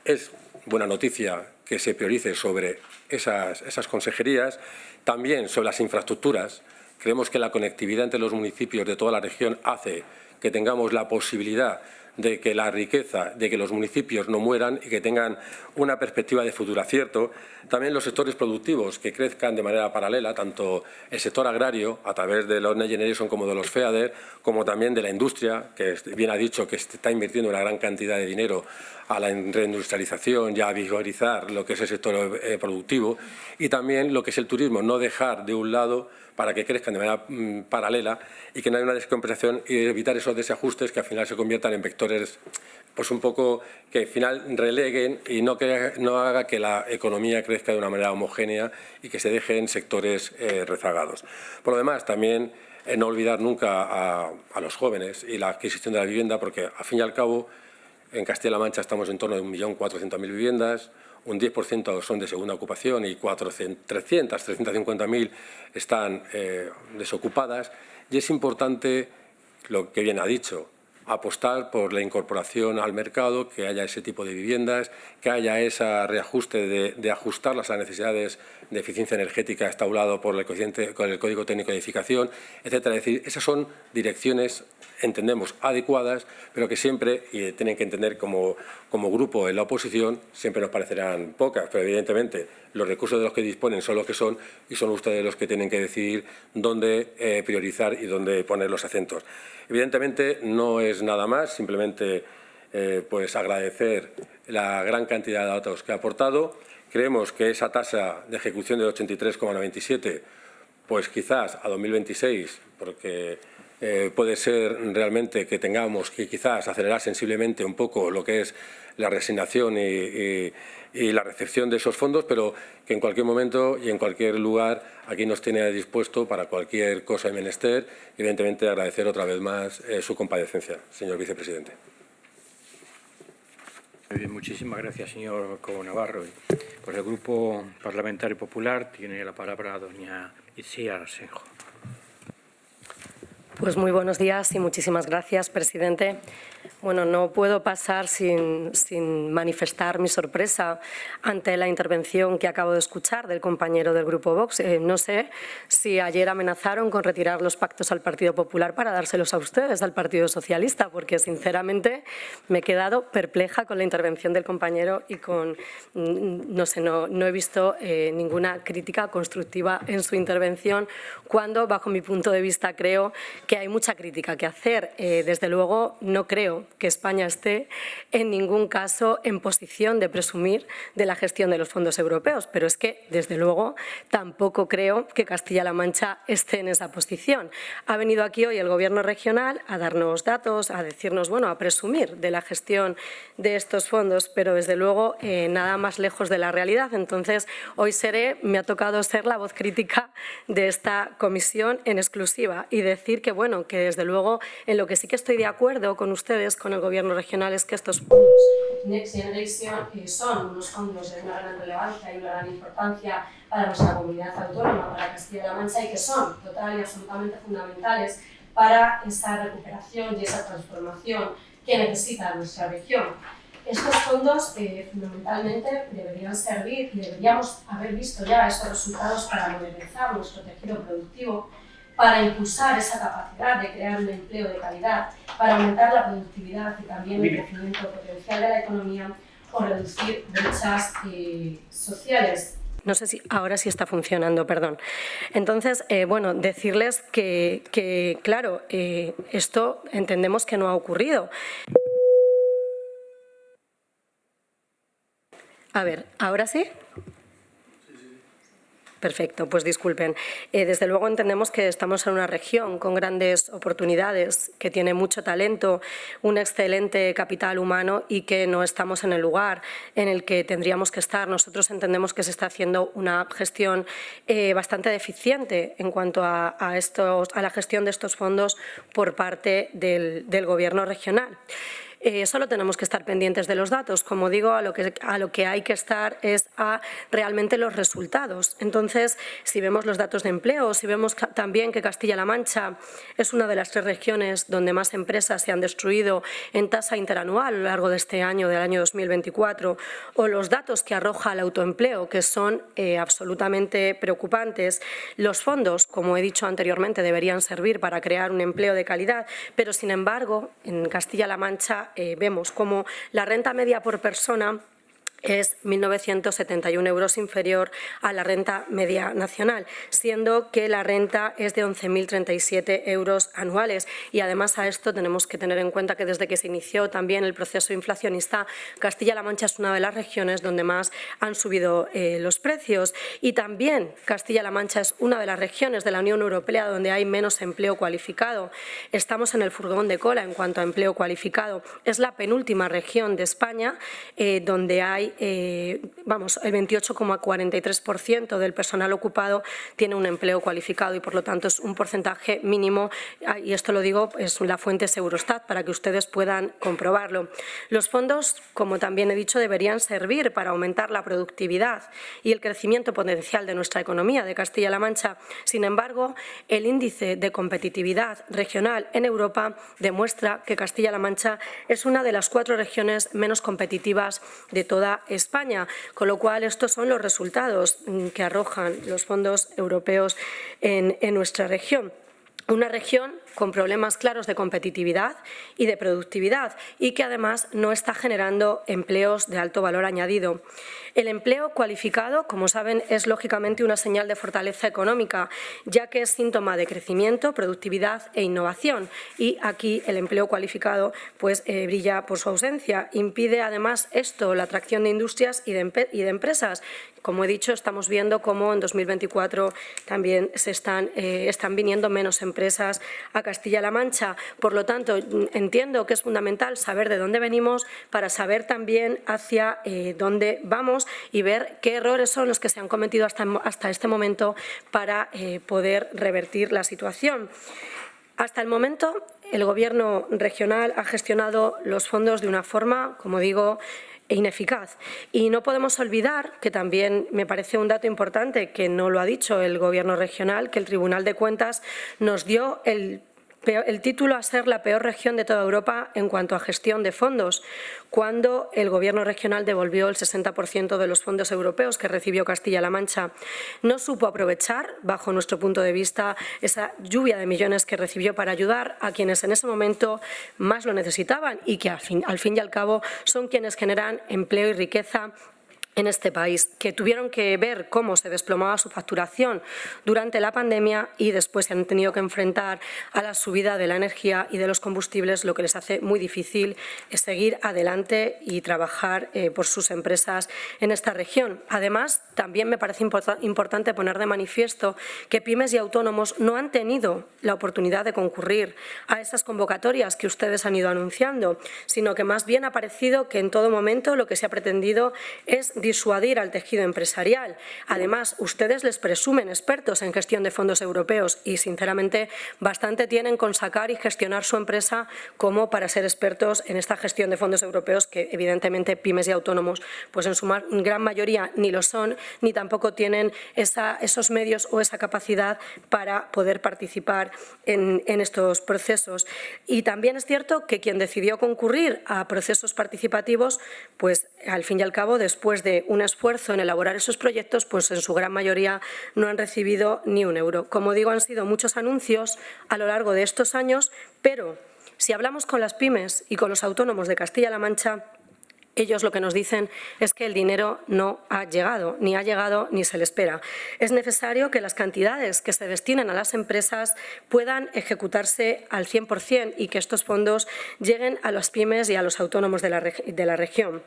S4: es buena noticia que se priorice sobre esas consejerías, también sobre las infraestructuras. Creemos que la conectividad entre los municipios de toda la región hace que tengamos la posibilidad de que la riqueza, de que los municipios no mueran y que tengan una perspectiva de futuro acierto. También los sectores productivos que crezcan de manera paralela, tanto el sector agrario, a través de los Next Generation como de los FEADER, como también de la industria, que bien ha dicho que está invirtiendo una gran cantidad de dinero a la reindustrialización y a vigorizar lo que es el sector productivo, y también lo que es el turismo, no dejar de un lado para que crezcan de manera paralela y que no haya una descompensación, y evitar esos desajustes que al final se conviertan en vectores pues un poco que al final releguen y no haga que la economía crezca de una manera homogénea y que se dejen sectores rezagados. Por lo demás, también no olvidar nunca a los jóvenes y la adquisición de la vivienda, porque al fin y al cabo en Castilla-La Mancha estamos en torno de 1.400.000 viviendas, un 10% son de segunda ocupación y 350.000 están desocupadas, y es importante, lo que bien ha dicho, apostar por la incorporación al mercado, que haya ese tipo de viviendas, que haya ese reajuste de ajustarlas a las necesidades de eficiencia energética establado por el Código Técnico de Edificación, etcétera. Es decir, esas son direcciones, entendemos, adecuadas, pero que siempre, y tienen que entender como grupo en la oposición, siempre nos parecerán pocas, pero evidentemente los recursos de los que disponen son los que son, y son ustedes los que tienen que decidir dónde priorizar y dónde poner los acentos. Evidentemente no es nada más, simplemente pues agradecer la gran cantidad de datos que ha aportado. Creemos que esa tasa de ejecución del 83,97, pues quizás a 2026, porque puede ser realmente que tengamos que quizás acelerar sensiblemente un poco lo que es la reasignación y la recepción de esos fondos, pero que en cualquier momento y en cualquier lugar aquí nos tiene dispuesto para cualquier cosa y menester. Evidentemente, agradecer otra vez más su comparecencia, señor vicepresidente.
S1: Muy bien, muchísimas gracias, señor Cobo Navarro. Por el Grupo Parlamentario Popular tiene la palabra doña Itziar Asenjo.
S5: Pues muy buenos días y muchísimas gracias, presidente. Bueno, no puedo pasar sin manifestar mi sorpresa ante la intervención que acabo de escuchar del compañero del Grupo Vox. No sé si ayer amenazaron con retirar los pactos al Partido Popular para dárselos a ustedes, al Partido Socialista, porque sinceramente me he quedado perpleja con la intervención del compañero y no sé, no he visto ninguna crítica constructiva en su intervención, cuando, bajo mi punto de vista, creo que hay mucha crítica que hacer. Desde luego, no creo que España esté en ningún caso en posición de presumir de la gestión de los fondos europeos, pero es que, desde luego, tampoco creo que Castilla-La Mancha esté en esa posición. Ha venido aquí hoy el Gobierno regional a darnos datos, a decirnos, bueno, a presumir de la gestión de estos fondos, pero desde luego nada más lejos de la realidad. Entonces, hoy me ha tocado ser la voz crítica de esta comisión en exclusiva y decir que, bueno, que desde luego en lo que sí que estoy de acuerdo con ustedes, con el Gobierno regional, es que estos fondos Next Generation son unos fondos de una gran relevancia y una gran importancia para nuestra comunidad autónoma, para Castilla-La Mancha, y que son total y absolutamente fundamentales para esa recuperación y esa transformación que necesita nuestra región. Estos fondos fundamentalmente deberían servir y deberíamos haber visto ya esos resultados para modernizar nuestro tejido productivo, para impulsar esa capacidad de crear un empleo de calidad, para aumentar la productividad y también el crecimiento potencial de la economía o reducir brechas sociales. No sé si ahora sí está funcionando, perdón. Entonces, bueno, decirles que claro, esto entendemos que no ha ocurrido. A ver, ¿ahora sí? Perfecto, pues disculpen. Desde luego entendemos que estamos en una región con grandes oportunidades, que tiene mucho talento, un excelente capital humano y que no estamos en el lugar en el que tendríamos que estar. Nosotros entendemos que se está haciendo una gestión bastante deficiente en cuanto a la gestión de estos fondos por parte del Gobierno regional. Solo tenemos que estar pendientes de los datos. Como digo, a lo que hay que estar es a realmente los resultados. Entonces, si vemos los datos de empleo, si vemos también que Castilla-La Mancha es una de las 3 regiones donde más empresas se han destruido en tasa interanual a lo largo de este año, del año 2024, o los datos que arroja el autoempleo, que son absolutamente preocupantes. Los fondos, como he dicho anteriormente, deberían servir para crear un empleo de calidad, pero sin embargo, en Castilla-La Mancha vemos como la renta media por persona es 1.971 euros inferior a la renta media nacional, siendo que la renta es de 11.037 euros anuales. Y además a esto tenemos que tener en cuenta que desde que se inició también el proceso inflacionista, Castilla-La Mancha es una de las regiones donde más han subido los precios. Y también Castilla-La Mancha es una de las regiones de la Unión Europea donde hay menos empleo cualificado. Estamos en el furgón de cola en cuanto a empleo cualificado. Es la penúltima región de España donde hay el 28,43% del personal ocupado tiene un empleo cualificado y, por lo tanto, es un porcentaje mínimo, y esto lo digo, la fuente es Eurostat, para que ustedes puedan comprobarlo. Los fondos, como también he dicho, deberían servir para aumentar la productividad y el crecimiento potencial de nuestra economía de Castilla-La Mancha. Sin embargo, el índice de competitividad regional en Europa demuestra que Castilla-La Mancha es una de las 4 regiones menos competitivas de toda España, con lo cual estos son los resultados que arrojan los fondos europeos en nuestra región. Una región con problemas claros de competitividad y de productividad y que además no está generando empleos de alto valor añadido. El empleo cualificado, como saben, es lógicamente una señal de fortaleza económica, ya que es síntoma de crecimiento, productividad e innovación. Y aquí el empleo cualificado pues, brilla por su ausencia. Impide además esto la atracción de industrias y de empresas. Como he dicho, estamos viendo cómo en 2024 también están viniendo menos empresas a Castilla-La Mancha. Por lo tanto, entiendo que es fundamental saber de dónde venimos para saber también hacia dónde vamos y ver qué errores son los que se han cometido hasta este momento para poder revertir la situación. Hasta el momento, el Gobierno regional ha gestionado los fondos de una forma, como digo, ineficaz. Y no podemos olvidar, que también me parece un dato importante que no lo ha dicho el Gobierno regional, que el Tribunal de Cuentas nos dio el el título a ser la peor región de toda Europa en cuanto a gestión de fondos, cuando el Gobierno regional devolvió el 60% de los fondos europeos que recibió Castilla-La Mancha. No supo aprovechar, bajo nuestro punto de vista, esa lluvia de millones que recibió para ayudar a quienes en ese momento más lo necesitaban y que al fin y al cabo son quienes generan empleo y riqueza en este país, que tuvieron que ver cómo se desplomaba su facturación durante la pandemia y después se han tenido que enfrentar a la subida de la energía y de los combustibles, lo que les hace muy difícil seguir adelante y trabajar por sus empresas en esta región. Además, también me parece importante poner de manifiesto que pymes y autónomos no han tenido la oportunidad de concurrir a esas convocatorias que ustedes han ido anunciando, sino que más bien ha parecido que en todo momento lo que se ha pretendido es disuadir al tejido empresarial. Además, ustedes les presumen expertos en gestión de fondos europeos y, sinceramente, bastante tienen con sacar y gestionar su empresa como para ser expertos en esta gestión de fondos europeos que, evidentemente, pymes y autónomos, pues en su gran mayoría ni lo son, ni tampoco tienen esos medios o esa capacidad para poder participar en estos procesos. Y también es cierto que quien decidió concurrir a procesos participativos, pues al fin y al cabo, después de un esfuerzo en elaborar esos proyectos, pues en su gran mayoría no han recibido ni un euro. Como digo, han sido muchos anuncios a lo largo de estos años, pero si hablamos con las pymes y con los autónomos de Castilla-La Mancha, ellos lo que nos dicen es que el dinero no ha llegado ni se le espera. Es necesario que las cantidades que se destinen a las empresas puedan ejecutarse al 100% y que estos fondos lleguen a las pymes y a los autónomos de la región.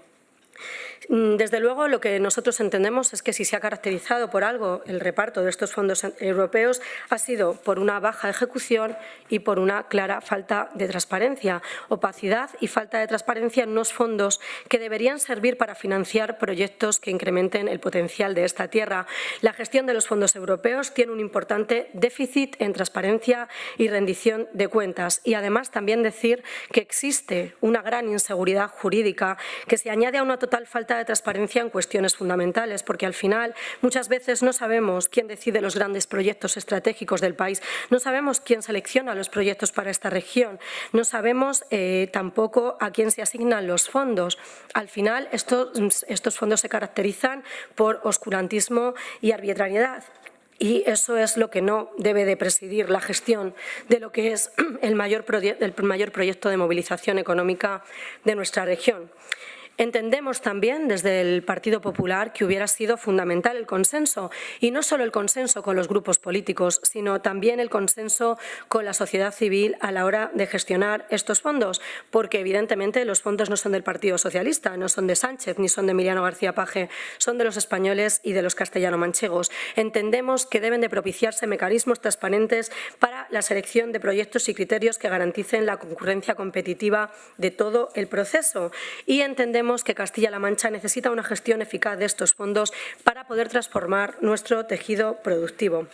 S5: Desde luego, lo que nosotros entendemos es que si se ha caracterizado por algo el reparto de estos fondos europeos ha sido por una baja ejecución y por una clara falta de transparencia, opacidad y falta de transparencia en unos fondos que deberían servir para financiar proyectos que incrementen el potencial de esta tierra. La gestión de los fondos europeos tiene un importante déficit en transparencia y rendición de cuentas y además también decir que existe una gran inseguridad jurídica que se añade a una total falta de transparencia en cuestiones fundamentales, porque al final muchas veces no sabemos quién decide los grandes proyectos estratégicos del país, no sabemos quién selecciona los proyectos para esta región, no sabemos tampoco a quién se asignan los fondos. Al final estos fondos se caracterizan por oscurantismo y arbitrariedad. Y eso es lo que no debe de presidir la gestión de lo que es el mayor proyecto de movilización económica de nuestra región. Entendemos también desde el Partido Popular que hubiera sido fundamental el consenso, y no solo el consenso con los grupos políticos, sino también el consenso con la sociedad civil a la hora de gestionar estos fondos, porque evidentemente los fondos no son del Partido Socialista, no son de Sánchez ni son de Emiliano García Paje, son de los españoles y de los castellano-manchegos. Entendemos que deben de propiciarse mecanismos transparentes para la selección de proyectos y criterios que garanticen la concurrencia competitiva de todo el proceso, y entendemos que Castilla-La Mancha necesita una gestión eficaz de estos fondos para poder transformar nuestro tejido productivo.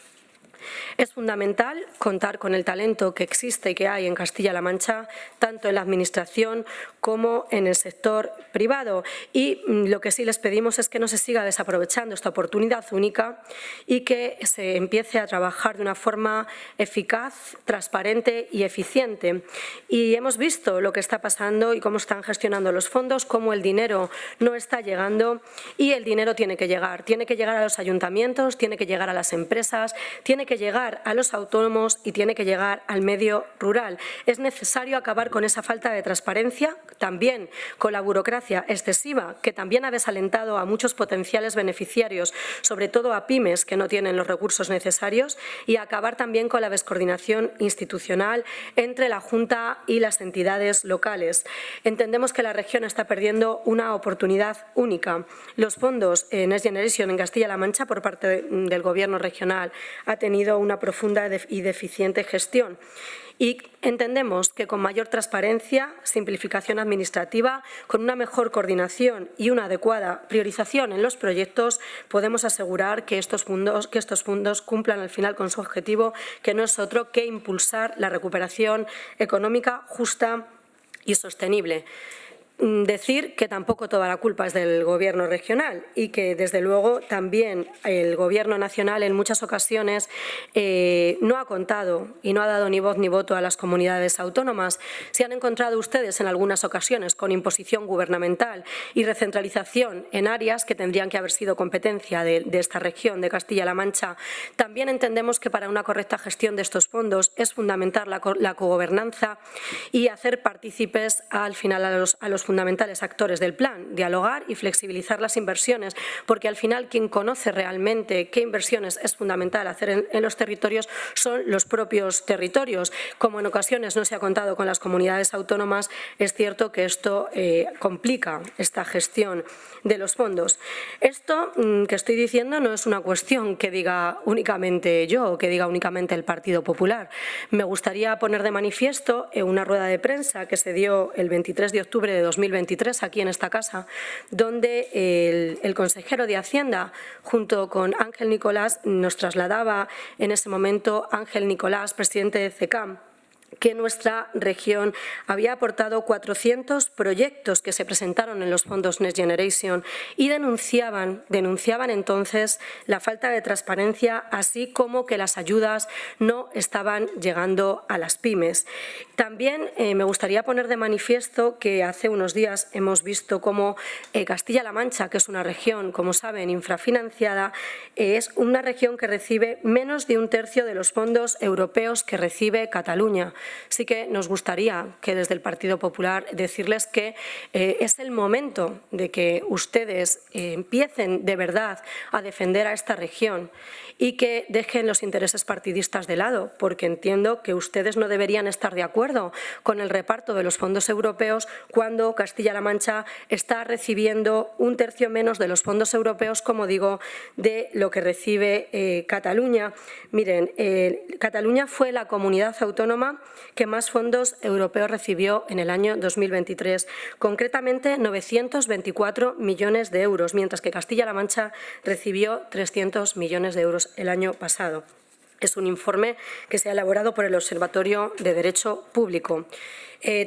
S5: Es fundamental contar con el talento que existe y que hay en Castilla-La Mancha, tanto en la Administración como en el sector privado. Y lo que sí les pedimos es que no se siga desaprovechando esta oportunidad única y que se empiece a trabajar de una forma eficaz, transparente y eficiente. Y hemos visto lo que está pasando y cómo están gestionando los fondos, cómo el dinero no está llegando, y el dinero tiene que llegar a los ayuntamientos, tiene que llegar a las empresas, tiene que llegar a los autónomos y tiene que llegar al medio rural. Es necesario acabar con esa falta de transparencia, también con la burocracia excesiva, que también ha desalentado a muchos potenciales beneficiarios, sobre todo a pymes que no tienen los recursos necesarios, y acabar también con la descoordinación institucional entre la Junta y las entidades locales. Entendemos que la región está perdiendo una oportunidad única. Los fondos Next Generation en Castilla-La Mancha por parte del Gobierno regional ha tenido una profunda y deficiente gestión. Y entendemos que con mayor transparencia, simplificación administrativa, con una mejor coordinación y una adecuada priorización en los proyectos, podemos asegurar que estos fondos cumplan al final con su objetivo, que no es otro que impulsar la recuperación económica justa y sostenible. Decir que tampoco toda la culpa es del Gobierno regional y que, desde luego, también el Gobierno nacional en muchas ocasiones no ha contado y no ha dado ni voz ni voto a las comunidades autónomas. Se han encontrado ustedes en algunas ocasiones con imposición gubernamental y recentralización en áreas que tendrían que haber sido competencia de esta región de Castilla-La Mancha. También entendemos que para una correcta gestión de estos fondos es fundamental la cogobernanza y hacer partícipes al final a los fundamentales actores del plan, dialogar y flexibilizar las inversiones, porque al final quien conoce realmente qué inversiones es fundamental hacer en los territorios son los propios territorios. Como en ocasiones no se ha contado con las comunidades autónomas, es cierto que esto complica esta gestión de los fondos. Esto que estoy diciendo no es una cuestión que diga únicamente yo o que diga únicamente el Partido Popular. Me gustaría poner de manifiesto en una rueda de prensa que se dio el 23 de octubre de 2023 aquí en esta casa, donde el consejero de Hacienda, junto con Ángel Nicolás, nos trasladaba en ese momento, Ángel Nicolás, presidente de CECAM, que nuestra región había aportado 400 proyectos que se presentaron en los fondos Next Generation y denunciaban entonces la falta de transparencia, así como que las ayudas no estaban llegando a las pymes. También me gustaría poner de manifiesto que hace unos días hemos visto cómo Castilla-La Mancha, que es una región, como saben, infrafinanciada, es una región que recibe menos de un tercio de los fondos europeos que recibe Cataluña. Sí que nos gustaría que desde el Partido Popular decirles que es el momento de que ustedes empiecen de verdad a defender a esta región y que dejen los intereses partidistas de lado, porque entiendo que ustedes no deberían estar de acuerdo con el reparto de los fondos europeos cuando Castilla-La Mancha está recibiendo un tercio menos de los fondos europeos, como digo, de lo que recibe Cataluña. Miren, Cataluña fue la comunidad autónoma que más fondos europeos recibió en el año 2023, concretamente 924 millones de euros, mientras que Castilla-La Mancha recibió 300 millones de euros el año pasado. Es un informe que se ha elaborado por el Observatorio de Derecho Público.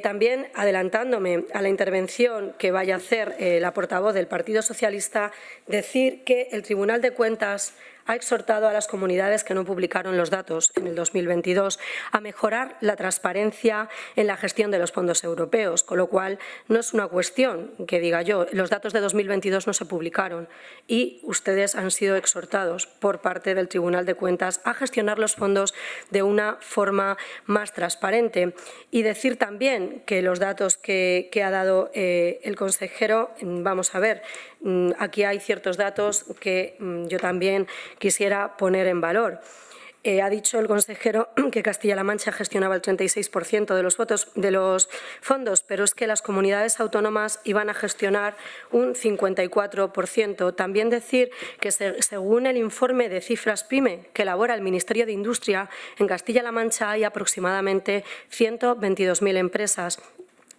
S5: También, adelantándome a la intervención que vaya a hacer la portavoz del Partido Socialista, decir que el Tribunal de Cuentas ha exhortado a las comunidades que no publicaron los datos en el 2022 a mejorar la transparencia en la gestión de los fondos europeos, con lo cual no es una cuestión que diga yo, los datos de 2022 no se publicaron y ustedes han sido exhortados por parte del Tribunal de Cuentas a gestionar los fondos de una forma más transparente. Y decir también que los datos que ha dado el consejero, vamos a ver, aquí hay ciertos datos que yo también quisiera poner en valor. Ha dicho el consejero que Castilla-La Mancha gestionaba el 36% de los fondos, pero es que las comunidades autónomas iban a gestionar un 54%. También decir que según el informe de cifras PYME que elabora el Ministerio de Industria, en Castilla-La Mancha hay aproximadamente 122.000 empresas.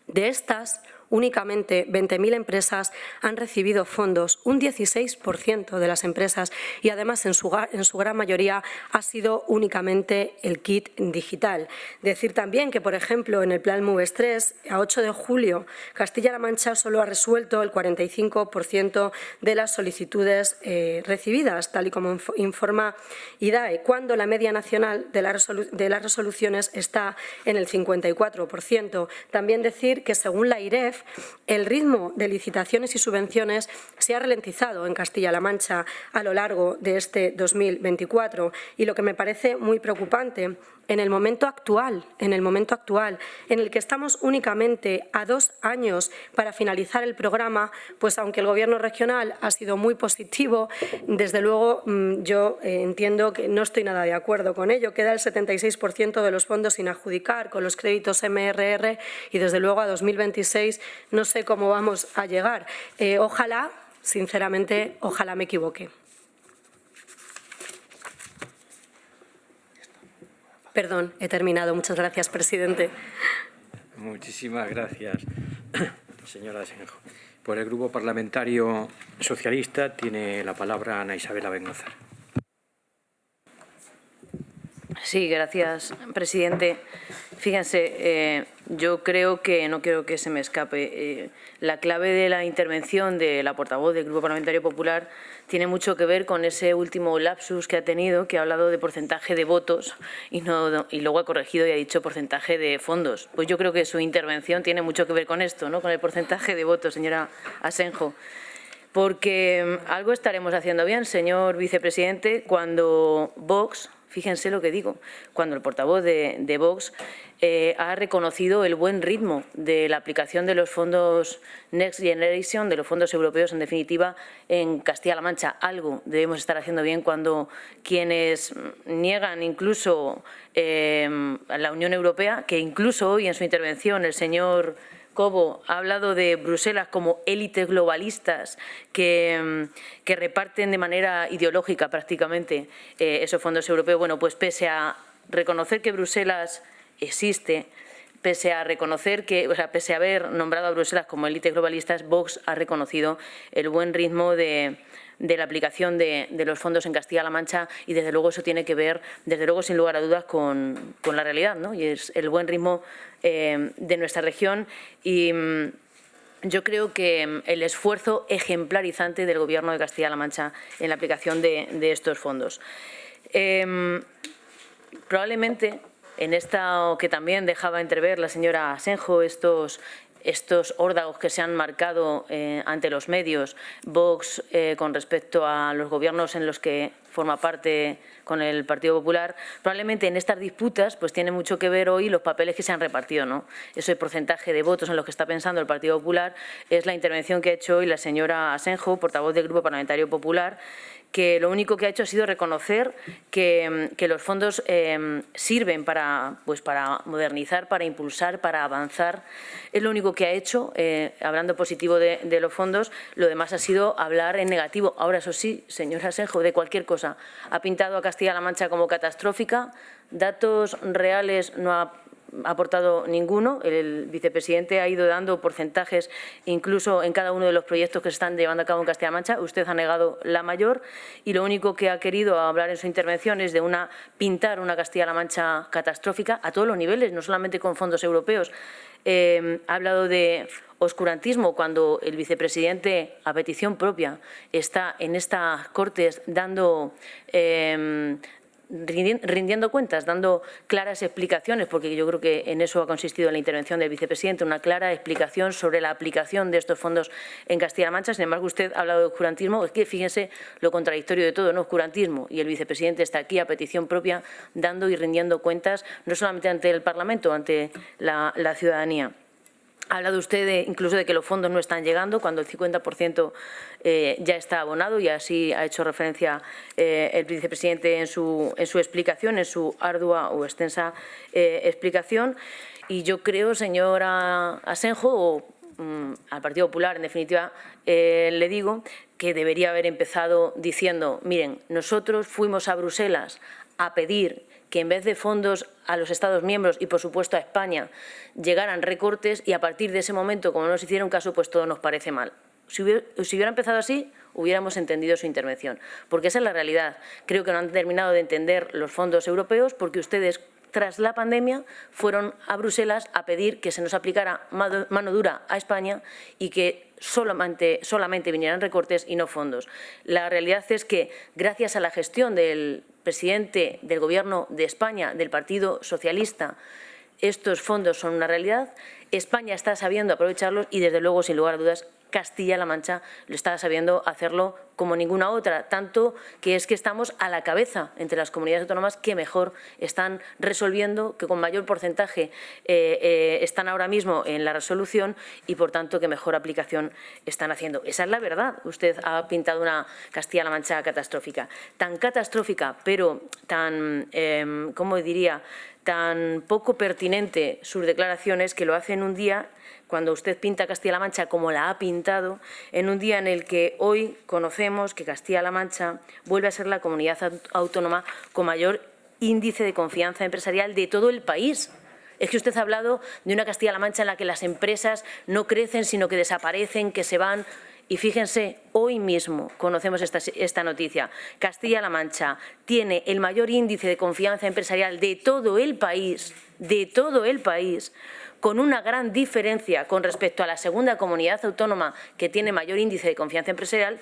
S5: De estas, únicamente 20.000 empresas han recibido fondos, un 16% de las empresas, y además en su gran mayoría ha sido únicamente el kit digital. Decir también que, por ejemplo, en el Plan MOVES 3, a 8 de julio, Castilla-La Mancha solo ha resuelto el 45% de las solicitudes recibidas, tal y como informa IDAE, cuando la media nacional de las resoluciones está en el 54%. También decir que, según la IREF, el ritmo de licitaciones y subvenciones se ha ralentizado en Castilla-La Mancha a lo largo de este 2024 y lo que me parece muy preocupante, en el momento actual en el que estamos únicamente a 2 años para finalizar el programa, pues aunque el Gobierno regional ha sido muy positivo, desde luego yo entiendo que no estoy nada de acuerdo con ello. Queda el 76% de los fondos sin adjudicar con los créditos MRR y desde luego a 2026 no sé cómo vamos a llegar. Ojalá, sinceramente, ojalá me equivoque. Perdón, he terminado. Muchas gracias, presidente.
S1: Muchísimas gracias, señora Asenjo. Por el Grupo Parlamentario Socialista tiene la palabra Ana Isabel Abengoza.
S6: Sí, gracias, presidente. Fíjense, yo creo que, no quiero que se me escape, la clave de la intervención de la portavoz del Grupo Parlamentario Popular tiene mucho que ver con ese último lapsus que ha tenido, que ha hablado de porcentaje de votos y luego ha corregido y ha dicho porcentaje de fondos. Pues yo creo que su intervención tiene mucho que ver con esto, ¿no? Con el porcentaje de votos, señora Asenjo. Porque algo estaremos haciendo bien, señor vicepresidente, cuando Vox, fíjense lo que digo, cuando el portavoz de Vox ha reconocido el buen ritmo de la aplicación de los fondos Next Generation, de los fondos europeos, en definitiva, en Castilla-La Mancha. Algo debemos estar haciendo bien cuando quienes niegan incluso a la Unión Europea, que incluso hoy en su intervención el señor Cobo ha hablado de Bruselas como élites globalistas que reparten de manera ideológica prácticamente esos fondos europeos. Bueno, pues pese a reconocer que Bruselas existe, pese a reconocer que, pese a haber nombrado a Bruselas como élites globalistas, Vox ha reconocido el buen ritmo de la aplicación de los fondos en Castilla-La Mancha y desde luego eso tiene que ver, desde luego sin lugar a dudas, con la realidad, ¿no? Y es el buen ritmo de nuestra región y yo creo que el esfuerzo ejemplarizante del Gobierno de Castilla-La Mancha en la aplicación de estos fondos. Probablemente en esta que también dejaba entrever la señora Asenjo, estos órdagos que se han marcado ante los medios, Vox con respecto a los gobiernos en los que forma parte con el Partido Popular, probablemente en estas disputas pues tiene mucho que ver hoy los papeles que se han repartido, ¿no? Ese porcentaje de votos en los que está pensando el Partido Popular es la intervención que ha hecho hoy la señora Asenjo, portavoz del Grupo Parlamentario Popular, que lo único que ha hecho ha sido reconocer que los fondos sirven para modernizar, para impulsar, para avanzar. Es lo único que ha hecho, hablando positivo de los fondos. Lo demás ha sido hablar en negativo. Ahora, eso sí, señora Asenjo, de cualquier cosa. Ha pintado a Castilla-La Mancha como catastrófica. Datos reales no ha aportado ninguno. El vicepresidente ha ido dando porcentajes incluso en cada uno de los proyectos que se están llevando a cabo en Castilla-La Mancha. Usted ha negado la mayor y lo único que ha querido hablar en su intervención es de pintar una Castilla-La Mancha catastrófica a todos los niveles, no solamente con fondos europeos. Ha hablado de oscurantismo cuando el vicepresidente, a petición propia, está en estas Cortes rindiendo cuentas, dando claras explicaciones, porque yo creo que en eso ha consistido la intervención del vicepresidente, una clara explicación sobre la aplicación de estos fondos en Castilla-La Mancha. Sin embargo, usted ha hablado de oscurantismo. Es que fíjense lo contradictorio de todo, ¿no? Oscurantismo. Y el vicepresidente está aquí a petición propia, dando y rindiendo cuentas, no solamente ante el Parlamento, ante la ciudadanía. Ha hablado usted incluso de que los fondos no están llegando cuando el 50% ya está abonado y así ha hecho referencia el vicepresidente en su explicación, en su ardua o extensa explicación. Y yo creo, señora Asenjo, al Partido Popular, en definitiva, le digo que debería haber empezado diciendo, miren, nosotros fuimos a Bruselas a pedir que en vez de fondos a los Estados miembros y, por supuesto, a España, llegaran recortes y a partir de ese momento, como no nos hicieron caso, pues todo nos parece mal. Si hubiera empezado así, hubiéramos entendido su intervención, porque esa es la realidad. Creo que no han terminado de entender los fondos europeos porque ustedes, tras la pandemia, fueron a Bruselas a pedir que se nos aplicara mano dura a España y que solamente vinieran recortes y no fondos. La realidad es que, gracias a la gestión del presidente del Gobierno de España, del Partido Socialista, estos fondos son una realidad. España está sabiendo aprovecharlos y, desde luego, sin lugar a dudas, Castilla-La Mancha lo está sabiendo hacerlo como ninguna otra, tanto que es que estamos a la cabeza entre las comunidades autónomas que mejor están resolviendo, que con mayor porcentaje están ahora mismo en la resolución y, por tanto, que mejor aplicación están haciendo. Esa es la verdad. Usted ha pintado una Castilla-La Mancha catastrófica. Tan catastrófica, pero tan, ¿cómo diría?, tan poco pertinente sus declaraciones que lo hace en un día, cuando usted pinta Castilla-La Mancha como la ha pintado, en un día en el que hoy conocemos que Castilla-La Mancha vuelve a ser la comunidad autónoma con mayor índice de confianza empresarial de todo el país. Es que usted ha hablado de una Castilla-La Mancha en la que las empresas no crecen, sino que desaparecen, que se van. Y fíjense, hoy mismo conocemos esta noticia. Castilla-La Mancha tiene el mayor índice de confianza empresarial de todo el país, con una gran diferencia con respecto a la segunda comunidad autónoma que tiene mayor índice de confianza empresarial,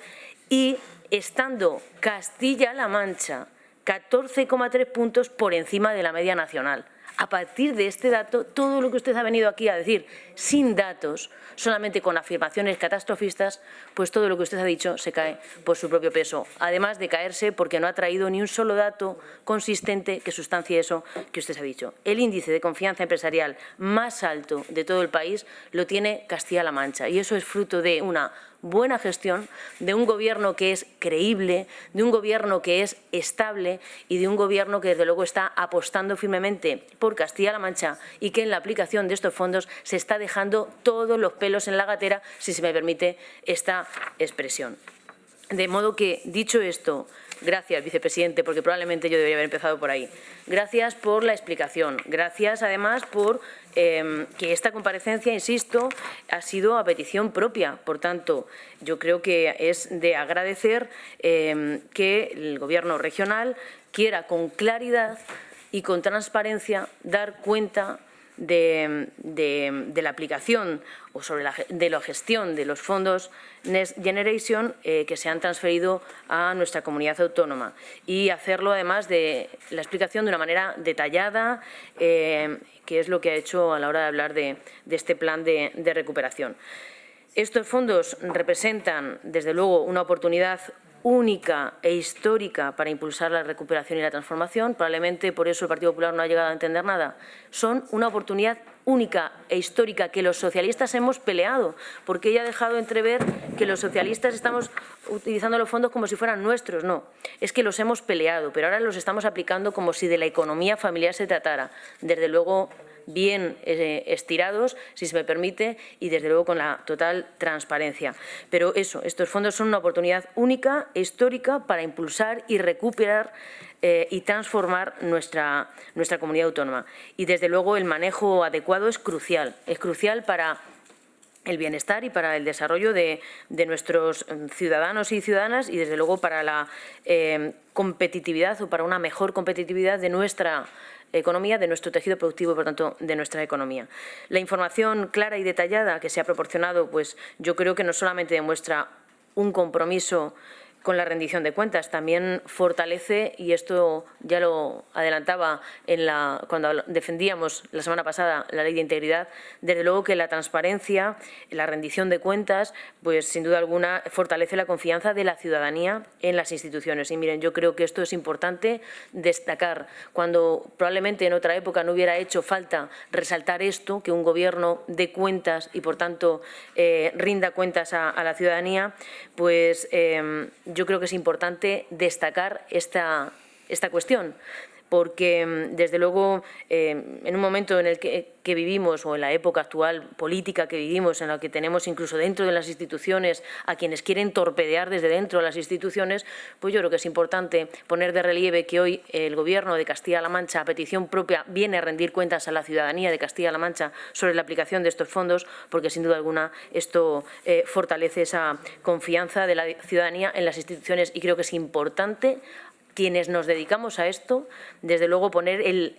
S6: y estando Castilla-La Mancha 14,3 puntos por encima de la media nacional. A partir de este dato, todo lo que usted ha venido aquí a decir sin datos, solamente con afirmaciones catastrofistas, pues todo lo que usted ha dicho se cae por su propio peso. Además de caerse porque no ha traído ni un solo dato consistente que sustancie eso que usted ha dicho. El índice de confianza empresarial más alto de todo el país lo tiene Castilla-La Mancha, y eso es fruto de una buena gestión, de un Gobierno que es creíble, de un Gobierno que es estable y de un Gobierno que, desde luego, está apostando firmemente por Castilla-La Mancha y que en la aplicación de estos fondos se está dejando todos los pelos en la gatera, si se me permite esta expresión. De modo que, dicho esto, gracias, vicepresidente, porque probablemente yo debería haber empezado por ahí. Gracias por la explicación. Gracias, además, por que esta comparecencia, insisto, ha sido a petición propia. Por tanto, yo creo que es de agradecer que el Gobierno regional quiera con claridad y con transparencia dar cuenta de la aplicación o de la gestión de los fondos Next Generation que se han transferido a nuestra comunidad autónoma, y hacerlo además de la explicación de una manera detallada, que es lo que ha hecho a la hora de hablar de este plan de recuperación. Estos fondos representan, desde luego, una oportunidad única e histórica para impulsar la recuperación y la transformación. Probablemente por eso el Partido Popular no ha llegado a entender nada. Son una oportunidad única e histórica que los socialistas hemos peleado, porque ella ha dejado entrever que los socialistas estamos utilizando los fondos como si fueran nuestros. No, es que los hemos peleado, pero ahora los estamos aplicando como si de la economía familiar se tratara. Desde luego, bien estirados, si se me permite, y desde luego con la total transparencia. Pero eso, estos fondos son una oportunidad única e histórica para impulsar y recuperar y transformar nuestra comunidad autónoma. Y desde luego el manejo adecuado es crucial para el bienestar y para el desarrollo de nuestros ciudadanos y ciudadanas, y desde luego para la competitividad o para una mejor competitividad de nuestra economía, de nuestro tejido productivo y, por tanto, de nuestra economía. La información clara y detallada que se ha proporcionado, pues yo creo que no solamente demuestra un compromiso con la rendición de cuentas, también fortalece, y esto ya lo adelantaba cuando defendíamos la semana pasada la Ley de Integridad, desde luego que la transparencia, la rendición de cuentas, pues sin duda alguna fortalece la confianza de la ciudadanía en las instituciones. Y miren, yo creo que esto es importante destacar, cuando probablemente en otra época no hubiera hecho falta resaltar esto, que un Gobierno dé cuentas y, por tanto, rinda cuentas a la ciudadanía, pues yo creo que es importante destacar esta cuestión, porque, desde luego, en un momento en el que vivimos, o en la época actual política que vivimos, en la que tenemos incluso dentro de las instituciones a quienes quieren torpedear desde dentro de las instituciones, pues yo creo que es importante poner de relieve que hoy el Gobierno de Castilla-La Mancha, a petición propia, viene a rendir cuentas a la ciudadanía de Castilla-La Mancha sobre la aplicación de estos fondos, porque sin duda alguna esto fortalece esa confianza de la ciudadanía en las instituciones, y creo que es importante, quienes nos dedicamos a esto, desde luego poner el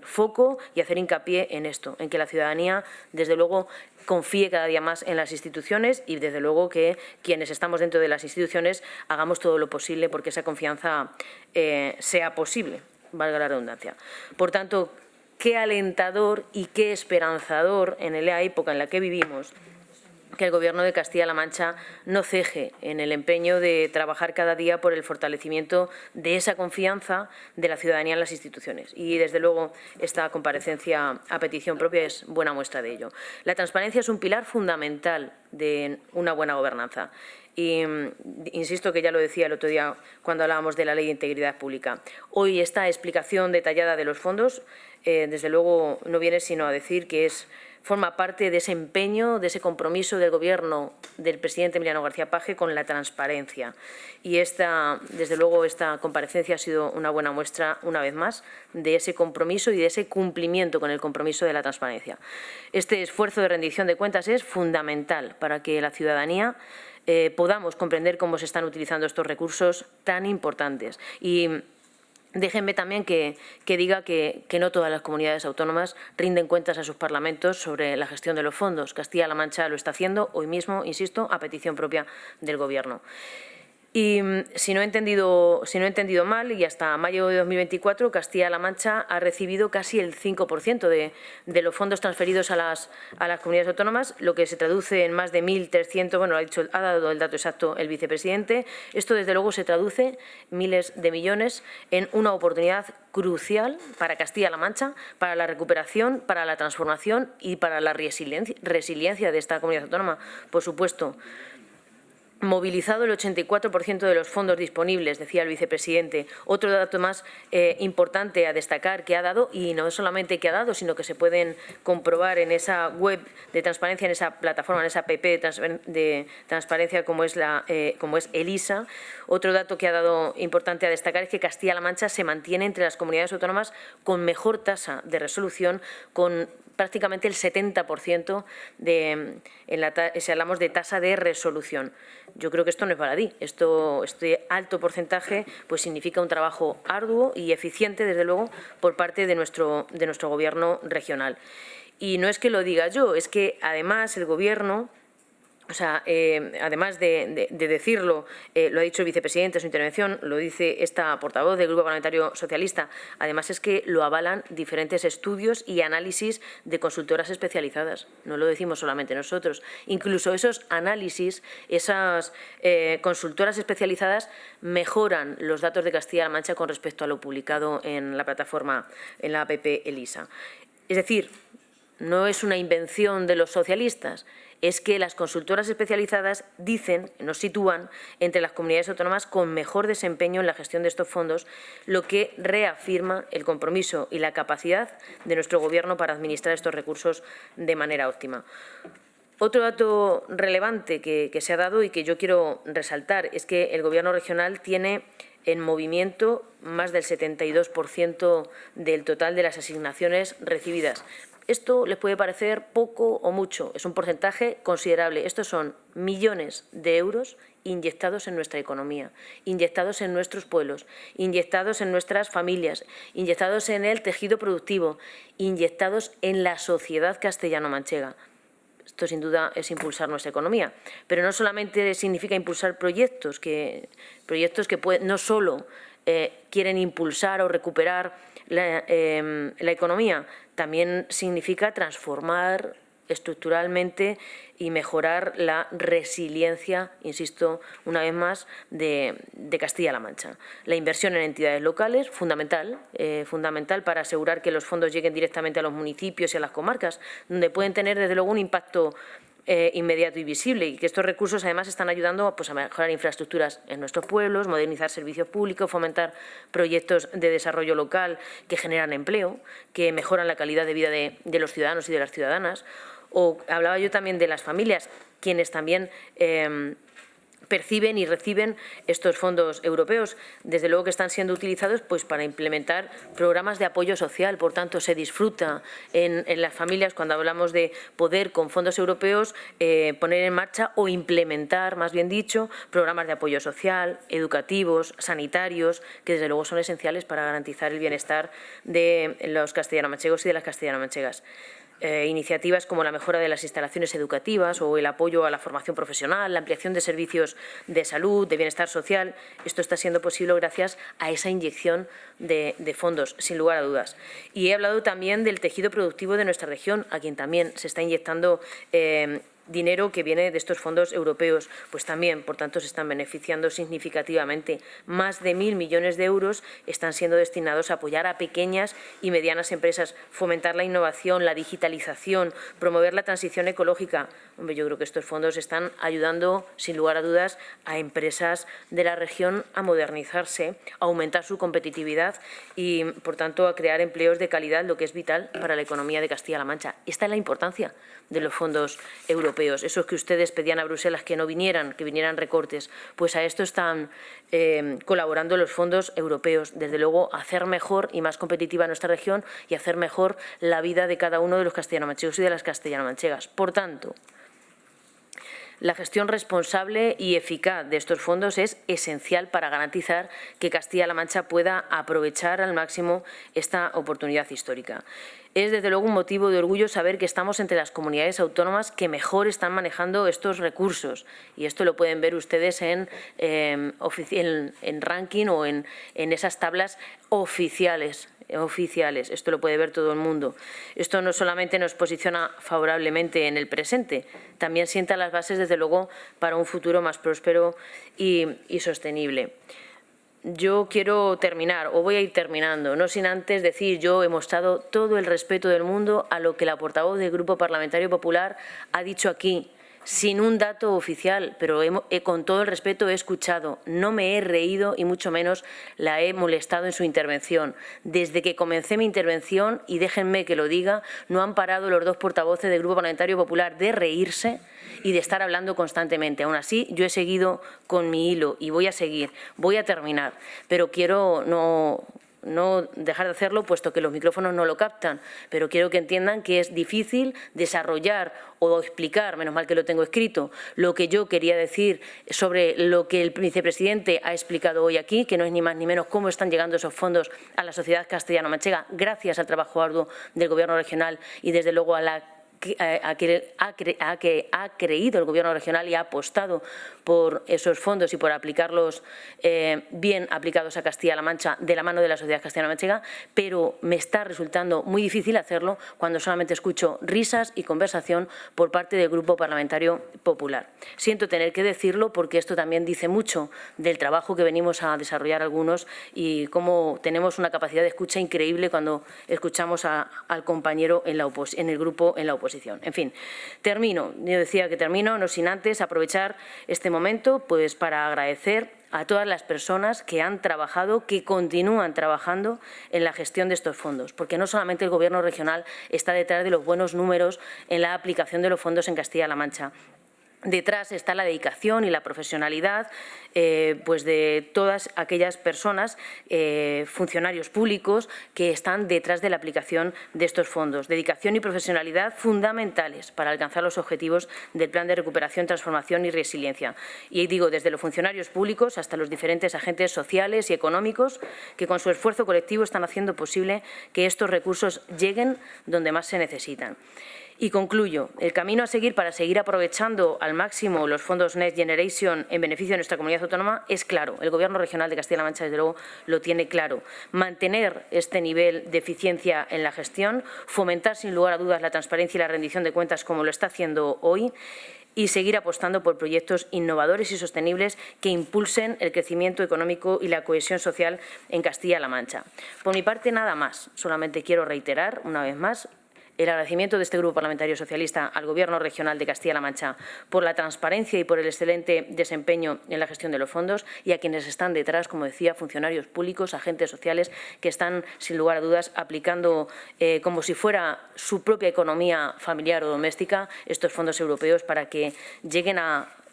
S6: foco y hacer hincapié en esto, en que la ciudadanía, desde luego, confíe cada día más en las instituciones, y desde luego que quienes estamos dentro de las instituciones hagamos todo lo posible porque esa confianza sea posible, valga la redundancia. Por tanto, qué alentador y qué esperanzador en la época en la que vivimos que el Gobierno de Castilla-La Mancha no ceje en el empeño de trabajar cada día por el fortalecimiento de esa confianza de la ciudadanía en las instituciones. Y, desde luego, esta comparecencia a petición propia es buena muestra de ello. La transparencia es un pilar fundamental de una buena gobernanza. Y insisto que ya lo decía el otro día cuando hablábamos de la Ley de Integridad Pública. Hoy esta explicación detallada de los fondos, desde luego, no viene sino a decir que forma parte de ese empeño, de ese compromiso del Gobierno del presidente Emiliano García Paje con la transparencia. Y desde luego, esta comparecencia ha sido una buena muestra, una vez más, de ese compromiso y de ese cumplimiento con el compromiso de la transparencia. Este esfuerzo de rendición de cuentas es fundamental para que la ciudadanía podamos comprender cómo se están utilizando estos recursos tan importantes. Y déjenme también que diga que no todas las comunidades autónomas rinden cuentas a sus parlamentos sobre la gestión de los fondos. Castilla-La Mancha lo está haciendo hoy mismo, insisto, a petición propia del Gobierno. Y si no he entendido mal, y hasta mayo de 2024 Castilla-La Mancha ha recibido casi el 5% de los fondos transferidos a las comunidades autónomas, lo que se traduce en más de 1.300, bueno, ha dado el dato exacto el vicepresidente. Esto, desde luego, se traduce miles de millones en una oportunidad crucial para Castilla-La Mancha, para la recuperación, para la transformación y para la resiliencia de esta comunidad autónoma, por supuesto. Movilizado el 84% de los fondos disponibles, decía el vicepresidente. Otro dato más importante a destacar que ha dado, y no solamente que ha dado, sino que se pueden comprobar en esa web de transparencia, en esa plataforma, en esa app de transparencia como es ELISA. Otro dato que ha dado importante a destacar es que Castilla-La Mancha se mantiene entre las comunidades autónomas con mejor tasa de resolución, con prácticamente el 70% si hablamos de tasa de resolución. Yo creo que esto no es baladí. Este alto porcentaje pues significa un trabajo arduo y eficiente, desde luego, por parte de nuestro Gobierno regional. Y no es que lo diga yo, es que además el Gobierno, además de decirlo, lo ha dicho el vicepresidente en su intervención, lo dice esta portavoz del Grupo Parlamentario Socialista, además es que lo avalan diferentes estudios y análisis de consultoras especializadas. No lo decimos solamente nosotros. Incluso esos análisis, esas consultoras especializadas mejoran los datos de Castilla-La Mancha con respecto a lo publicado en la plataforma, en la app ELISA. Es decir, no es una invención de los socialistas, es que las consultoras especializadas nos sitúan entre las comunidades autónomas con mejor desempeño en la gestión de estos fondos, lo que reafirma el compromiso y la capacidad de nuestro Gobierno para administrar estos recursos de manera óptima. Otro dato relevante que se ha dado y que yo quiero resaltar es que el Gobierno regional tiene en movimiento más del 72% del total de las asignaciones recibidas. Esto les puede parecer poco o mucho, es un porcentaje considerable. Estos son millones de euros inyectados en nuestra economía, inyectados en nuestros pueblos, inyectados en nuestras familias, inyectados en el tejido productivo, inyectados en la sociedad castellano-manchega. Esto, sin duda, es impulsar nuestra economía. Pero no solamente significa impulsar proyectos que no solo quieren impulsar o recuperar la economía, también significa transformar estructuralmente y mejorar la resiliencia, insisto una vez más, de Castilla-La Mancha. La inversión en entidades locales, fundamental para asegurar que los fondos lleguen directamente a los municipios y a las comarcas, donde pueden tener, desde luego, un impacto inmediato y visible, y que estos recursos además están ayudando a mejorar infraestructuras en nuestros pueblos, modernizar servicios públicos, fomentar proyectos de desarrollo local que generan empleo, que mejoran la calidad de vida de los ciudadanos y de las ciudadanas. O hablaba yo también de las familias, quienes también perciben y reciben estos fondos europeos. Desde luego que están siendo utilizados pues para implementar programas de apoyo social. Por tanto, se disfruta en las familias cuando hablamos de poder con fondos europeos poner en marcha o implementar, más bien dicho, programas de apoyo social, educativos, sanitarios, que desde luego son esenciales para garantizar el bienestar de los castellano-manchegos y de las castellano-manchegas. Iniciativas como la mejora de las instalaciones educativas o el apoyo a la formación profesional, la ampliación de servicios de salud, de bienestar social. Esto está siendo posible gracias a esa inyección de fondos, sin lugar a dudas. Y he hablado también del tejido productivo de nuestra región, a quien también se está inyectando dinero que viene de estos fondos europeos, pues también, por tanto, se están beneficiando significativamente. Más de 1.000 millones de euros están siendo destinados a apoyar a pequeñas y medianas empresas, fomentar la innovación, la digitalización, promover la transición ecológica. Hombre, yo creo que estos fondos están ayudando, sin lugar a dudas, a empresas de la región a modernizarse, a aumentar su competitividad y, por tanto, a crear empleos de calidad, lo que es vital para la economía de Castilla-La Mancha. Esta es la importancia de los fondos europeos. Esos que ustedes pedían a Bruselas que no vinieran, que vinieran recortes, pues a esto están colaborando los fondos europeos. Desde luego, hacer mejor y más competitiva nuestra región y hacer mejor la vida de cada uno de los castellano-manchegos y de las castellano-manchegas. Por tanto, La gestión responsable y eficaz de estos fondos es esencial para garantizar que Castilla-La Mancha pueda aprovechar al máximo esta oportunidad histórica. Es, desde luego, un motivo de orgullo saber que estamos entre las comunidades autónomas que mejor están manejando estos recursos. Y esto lo pueden ver ustedes en ranking o en esas tablas oficiales. Esto lo puede ver todo el mundo. Esto no solamente nos posiciona favorablemente en el presente, también sienta las bases, desde luego, para un futuro más próspero y sostenible. Yo quiero terminar, o voy a ir terminando, no sin antes decir, yo he mostrado todo el respeto del mundo a lo que la portavoz del Grupo Parlamentario Popular ha dicho aquí, sin un dato oficial, pero con todo el respeto he escuchado, no me he reído y mucho menos la he molestado en su intervención. Desde que comencé mi intervención, y déjenme que lo diga, no han parado los dos portavoces del Grupo Parlamentario Popular de reírse y de estar hablando constantemente. Aún así, yo he seguido con mi hilo y voy a seguir, voy a terminar, pero quiero no dejar de hacerlo, puesto que los micrófonos no lo captan, pero quiero que entiendan que es difícil desarrollar o explicar, menos mal que lo tengo escrito, lo que yo quería decir sobre lo que el vicepresidente ha explicado hoy aquí, que no es ni más ni menos cómo están llegando esos fondos a la sociedad castellano-manchega, gracias al trabajo arduo del Gobierno regional y, desde luego, a que ha creído el Gobierno regional y ha apostado por esos fondos y por aplicarlos bien aplicados a Castilla-La Mancha de la mano de la sociedad castellano-manchega, pero me está resultando muy difícil hacerlo cuando solamente escucho risas y conversación por parte del Grupo Parlamentario Popular. Siento tener que decirlo porque esto también dice mucho del trabajo que venimos a desarrollar algunos y cómo tenemos una capacidad de escucha increíble cuando escuchamos al compañero en el grupo en la oposición. En fin, termino. Yo decía que termino, no sin antes aprovechar este momento pues para agradecer a todas las personas que han trabajado, que continúan trabajando en la gestión de estos fondos, porque no solamente el Gobierno regional está detrás de los buenos números en la aplicación de los fondos en Castilla-La Mancha. Detrás está la dedicación y la profesionalidad pues de todas aquellas personas, funcionarios públicos, que están detrás de la aplicación de estos fondos. Dedicación y profesionalidad fundamentales para alcanzar los objetivos del Plan de Recuperación, Transformación y Resiliencia. Y digo, desde los funcionarios públicos hasta los diferentes agentes sociales y económicos que con su esfuerzo colectivo están haciendo posible que estos recursos lleguen donde más se necesitan. Y concluyo, el camino a seguir para seguir aprovechando al máximo los fondos Next Generation en beneficio de nuestra comunidad autónoma es claro. El Gobierno regional de Castilla-La Mancha, desde luego, lo tiene claro. Mantener este nivel de eficiencia en la gestión, fomentar sin lugar a dudas la transparencia y la rendición de cuentas como lo está haciendo hoy, y seguir apostando por proyectos innovadores y sostenibles que impulsen el crecimiento económico y la cohesión social en Castilla-La Mancha. Por mi parte, nada más. Solamente quiero reiterar, una vez más, el agradecimiento de este Grupo Parlamentario Socialista al Gobierno regional de Castilla-La Mancha por la transparencia y por el excelente desempeño en la gestión de los fondos, y a quienes están detrás, como decía, funcionarios públicos, agentes sociales, que están, sin lugar a dudas, aplicando como si fuera su propia economía familiar o doméstica estos fondos europeos para que lleguen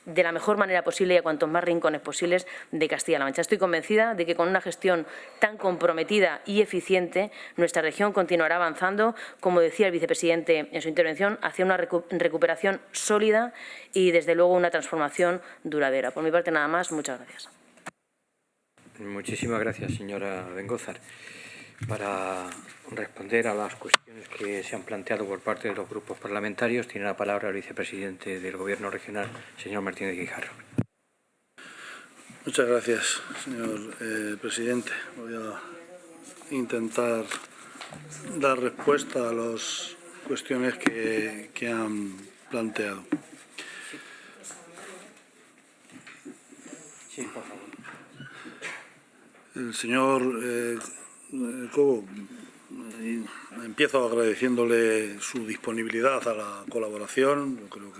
S6: de la mejor manera posible y a cuantos más rincones posibles de Castilla-La Mancha. Estoy convencida de que con una gestión tan comprometida y eficiente, nuestra región continuará avanzando, como decía el vicepresidente en su intervención, hacia una recuperación sólida y, desde luego, una transformación duradera. Por mi parte, nada más. Muchas gracias.
S1: Muchísimas gracias, señora Bengózar. Para responder a las cuestiones que se han planteado por parte de los grupos parlamentarios, tiene la palabra el vicepresidente del Gobierno regional, señor Martínez Guijarro.
S3: Muchas gracias, señor presidente. Voy a intentar dar respuesta a las cuestiones que han planteado.
S1: Sí, por favor.
S3: El señor Cobo, empiezo agradeciéndole su disponibilidad a la colaboración. Yo creo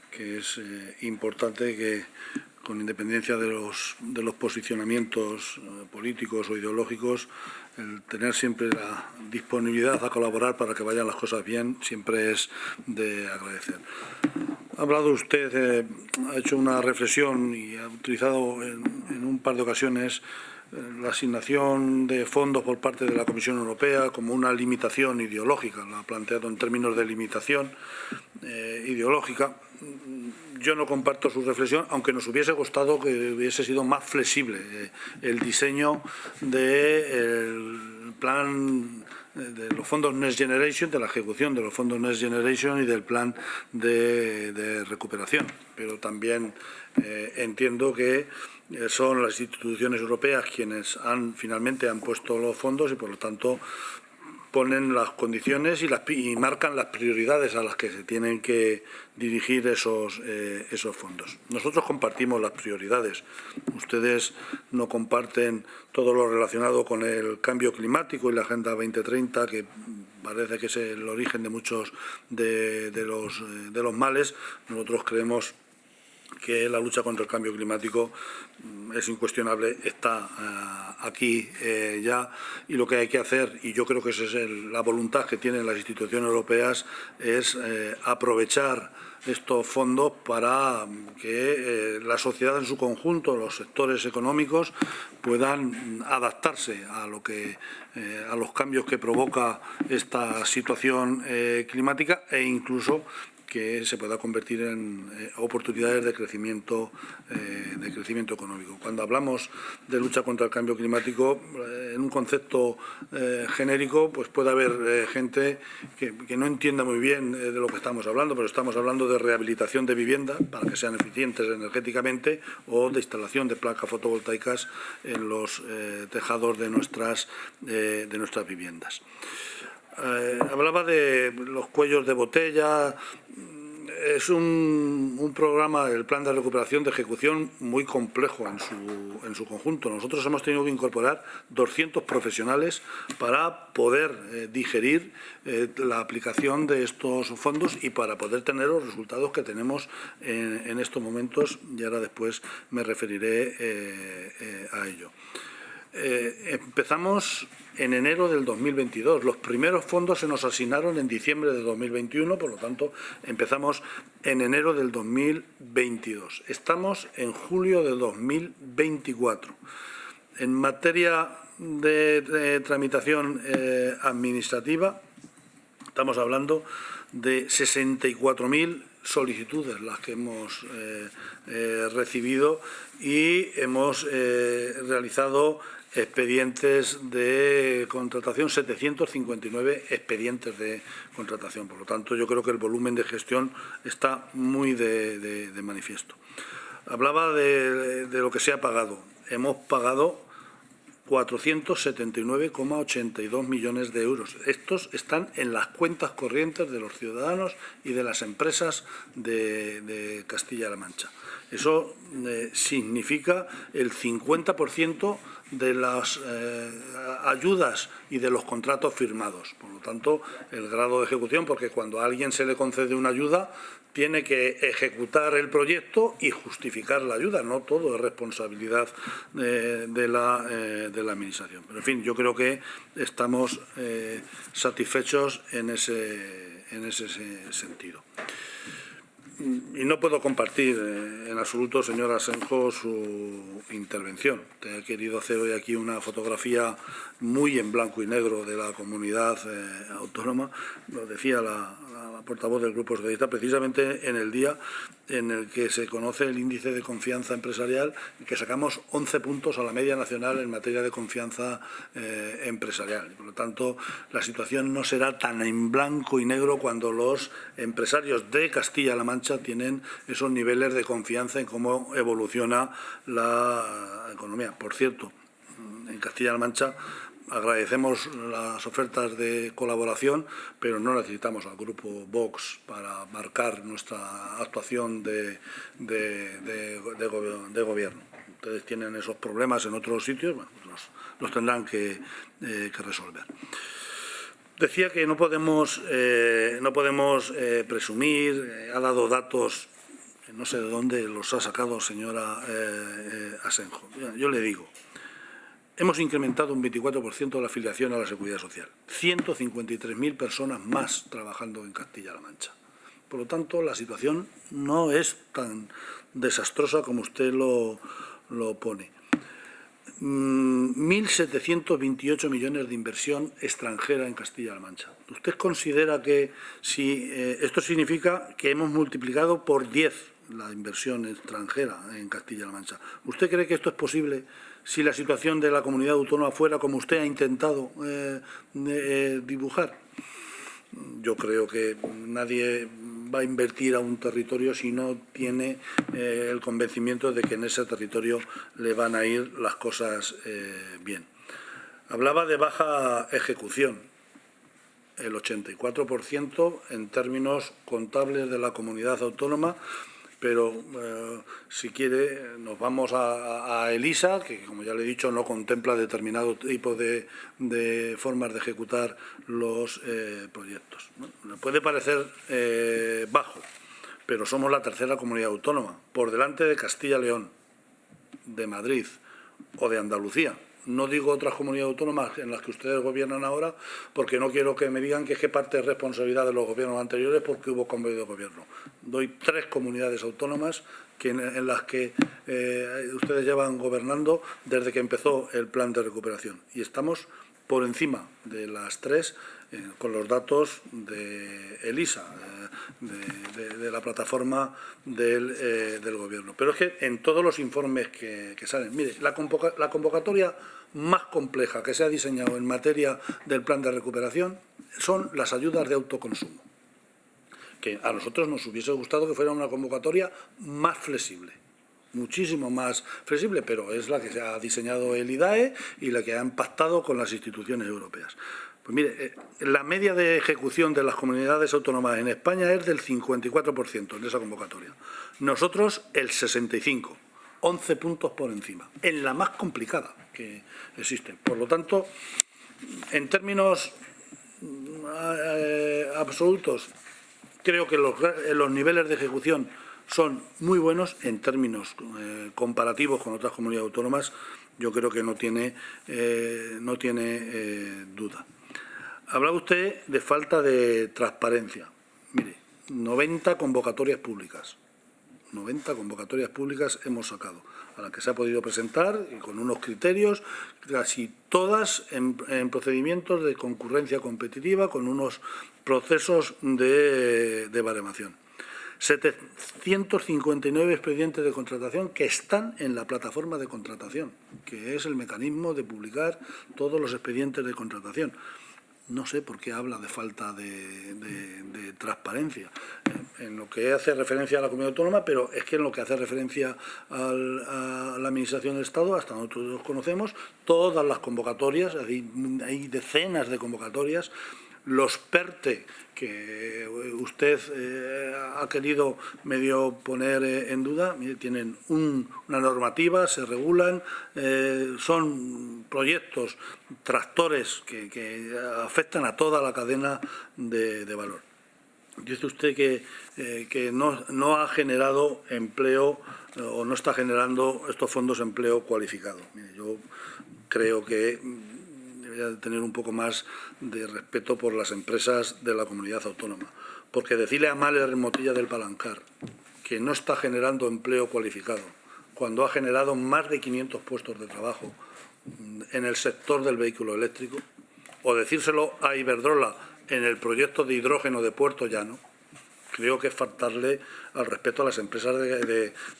S3: que es importante que, con independencia de los posicionamientos políticos o ideológicos, el tener siempre la disponibilidad a colaborar para que vayan las cosas bien siempre es de agradecer. Ha hablado usted, ha hecho una reflexión y ha utilizado en un par de ocasiones la asignación de fondos por parte de la Comisión Europea como una limitación ideológica. Lo ha planteado en términos de limitación ideológica. Yo no comparto su reflexión, aunque nos hubiese gustado que hubiese sido más flexible el diseño del plan de los fondos Next Generation, de la ejecución de los fondos Next Generation y del plan de recuperación. Pero también entiendo que son las instituciones europeas quienes finalmente han puesto los fondos y, por lo tanto, ponen las condiciones y marcan las prioridades a las que se tienen que dirigir esos fondos. Nosotros compartimos las prioridades. Ustedes no comparten todo lo relacionado con el cambio climático y la Agenda 2030, que parece que es el origen de muchos de los males. Nosotros creemos que la lucha contra el cambio climático es incuestionable, está aquí ya, y lo que hay que hacer, y yo creo que esa es la voluntad que tienen las instituciones europeas, es aprovechar estos fondos para que la sociedad en su conjunto, los sectores económicos, puedan adaptarse a los cambios que provoca esta situación climática e incluso que se pueda convertir en oportunidades de crecimiento económico. Cuando hablamos de lucha contra el cambio climático, en un concepto genérico, pues puede haber gente que no entienda muy bien de lo que estamos hablando, pero estamos hablando de rehabilitación de viviendas para que sean eficientes energéticamente o de instalación de placas fotovoltaicas en los tejados de nuestras viviendas. Hablaba de los cuellos de botella. Es un programa, el plan de recuperación de ejecución, muy complejo en su conjunto. Nosotros hemos tenido que incorporar 200 profesionales para poder digerir la aplicación de estos fondos y para poder tener los resultados que tenemos en estos momentos, y ahora después me referiré a ello. Empezamos en enero del 2022. Los primeros fondos se nos asignaron en diciembre de 2021, por lo tanto, empezamos en enero del 2022. Estamos en julio de 2024. En materia de tramitación administrativa, estamos hablando de 64.000 solicitudes las que hemos recibido y hemos realizado expedientes de contratación, 759 expedientes de contratación. Por lo tanto, yo creo que el volumen de gestión está muy de manifiesto. Hablaba de lo que se ha pagado. Hemos pagado 479,82 millones de euros. Estos están en las cuentas corrientes de los ciudadanos y de las empresas de Castilla-La Mancha. Eso significa el 50% de las ayudas y de los contratos firmados. Por lo tanto, el grado de ejecución, porque cuando a alguien se le concede una ayuda, tiene que ejecutar el proyecto y justificar la ayuda. No todo es responsabilidad de la Administración. Pero, en fin, yo creo que estamos satisfechos en ese sentido. Y no puedo compartir en absoluto, señora Asenjo, su intervención. He querido hacer hoy aquí una fotografía muy en blanco y negro de la comunidad autónoma. Lo decía la portavoz del Grupo Socialista, precisamente en el día en el que se conoce el índice de confianza empresarial, que sacamos 11 puntos a la media nacional en materia de confianza empresarial. Por lo tanto, la situación no será tan en blanco y negro cuando los empresarios de Castilla-La Mancha tienen esos niveles de confianza en cómo evoluciona la economía. Por cierto, en Castilla-La Mancha agradecemos las ofertas de colaboración, pero no necesitamos al Grupo Vox para marcar nuestra actuación de gobierno. Ustedes tienen esos problemas en otros sitios, bueno, los tendrán que resolver. Decía que no podemos presumir, ha dado datos, no sé de dónde los ha sacado, señora Asenjo. Yo le digo, hemos incrementado un 24% la afiliación a la Seguridad Social. 153.000 personas más trabajando en Castilla-La Mancha. Por lo tanto, la situación no es tan desastrosa como usted lo pone. 1.728 millones de inversión extranjera en Castilla-La Mancha. ¿Usted considera que si esto significa que hemos multiplicado por 10 la inversión extranjera en Castilla-La Mancha? ¿Usted cree que esto es posible si la situación de la comunidad autónoma fuera como usted ha intentado dibujar? Yo creo que nadie va a invertir a un territorio si no tiene el convencimiento de que en ese territorio le van a ir las cosas bien. Hablaba de baja ejecución, el 84% en términos contables de la comunidad autónoma, pero si quiere nos vamos a ELISA, que como ya le he dicho no contempla determinado tipo de formas de ejecutar los proyectos. ¿No? Puede parecer bajo, pero somos la tercera comunidad autónoma, por delante de Castilla-León, de Madrid o de Andalucía. No digo otras comunidades autónomas en las que ustedes gobiernan ahora, porque no quiero que me digan que es que parte de responsabilidad de los gobiernos anteriores porque hubo cambio de gobierno. Doy 3 comunidades autónomas en las que ustedes llevan gobernando desde que empezó el plan de recuperación. Y estamos por encima de las 3 con los datos de ELISA, de la plataforma del Gobierno. Pero es que en todos los informes que salen, mire, la convocatoria más compleja que se ha diseñado en materia del plan de recuperación son las ayudas de autoconsumo, que a nosotros nos hubiese gustado que fuera una convocatoria más flexible, muchísimo más flexible, pero es la que se ha diseñado el IDAE y la que ha impactado con las instituciones europeas. Pues mire, la media de ejecución de las comunidades autónomas en España es del 54% en esa convocatoria. Nosotros el 65%, 11 puntos por encima, en la más complicada que existe. Por lo tanto, en términos absolutos, creo que los niveles de ejecución son muy buenos en términos comparativos con otras comunidades autónomas. Yo creo que no tiene duda. Hablaba usted de falta de transparencia. Mire, 90 convocatorias públicas. 90 convocatorias públicas hemos sacado, a las que se ha podido presentar y con unos criterios, casi todas en procedimientos de concurrencia competitiva, con unos procesos de baremación. 759 expedientes de contratación que están en la plataforma de contratación, que es el mecanismo de publicar todos los expedientes de contratación. No sé por qué habla de falta de transparencia en lo que hace referencia a la comunidad autónoma, pero es que en lo que hace referencia a la Administración del Estado, hasta nosotros conocemos, todas las convocatorias, hay decenas de convocatorias. Los PERTE, que usted ha querido medio poner en duda, tienen una normativa, se regulan, son proyectos, tractores que afectan a toda la cadena de valor. Dice usted que no ha generado empleo o no está generando estos fondos empleo cualificado. Mire, yo creo que debería tener un poco más de respeto por las empresas de la comunidad autónoma, porque decirle a Males Motilla del Palancar que no está generando empleo cualificado cuando ha generado más de 500 puestos de trabajo en el sector del vehículo eléctrico, o decírselo a Iberdrola en el proyecto de hidrógeno de Puerto Llano, creo que es faltarle al respeto a las empresas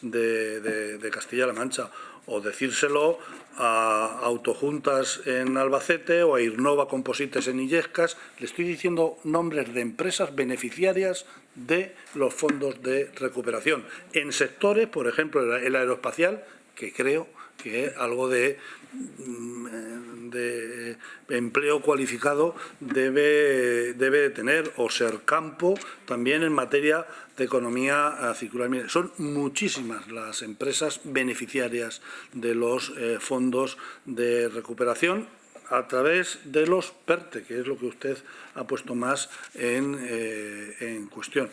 S3: de Castilla-La Mancha, o decírselo a Autojuntas en Albacete o a Irnova Composites en Illescas. Le estoy diciendo nombres de empresas beneficiarias de los fondos de recuperación en sectores, por ejemplo, el aeroespacial, que creo que es algo de empleo cualificado debe tener, o Sercampo también en materia de economía circular. Mire, son muchísimas las empresas beneficiarias de los fondos de recuperación a través de los PERTE, que es lo que usted ha puesto más en cuestión.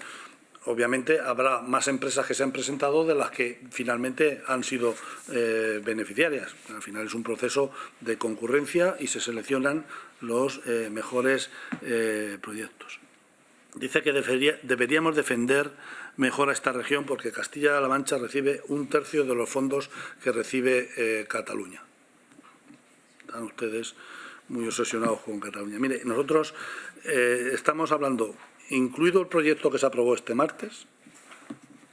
S3: Obviamente habrá más empresas que se han presentado de las que finalmente han sido beneficiarias. Al final es un proceso de concurrencia y se seleccionan los mejores proyectos. dice que deberíamos defender mejor a esta región porque Castilla-La Mancha recibe 1/3 de los fondos que recibe Cataluña. Están ustedes muy obsesionados con Cataluña. Mire, nosotros estamos hablando, incluido el proyecto que se aprobó este martes,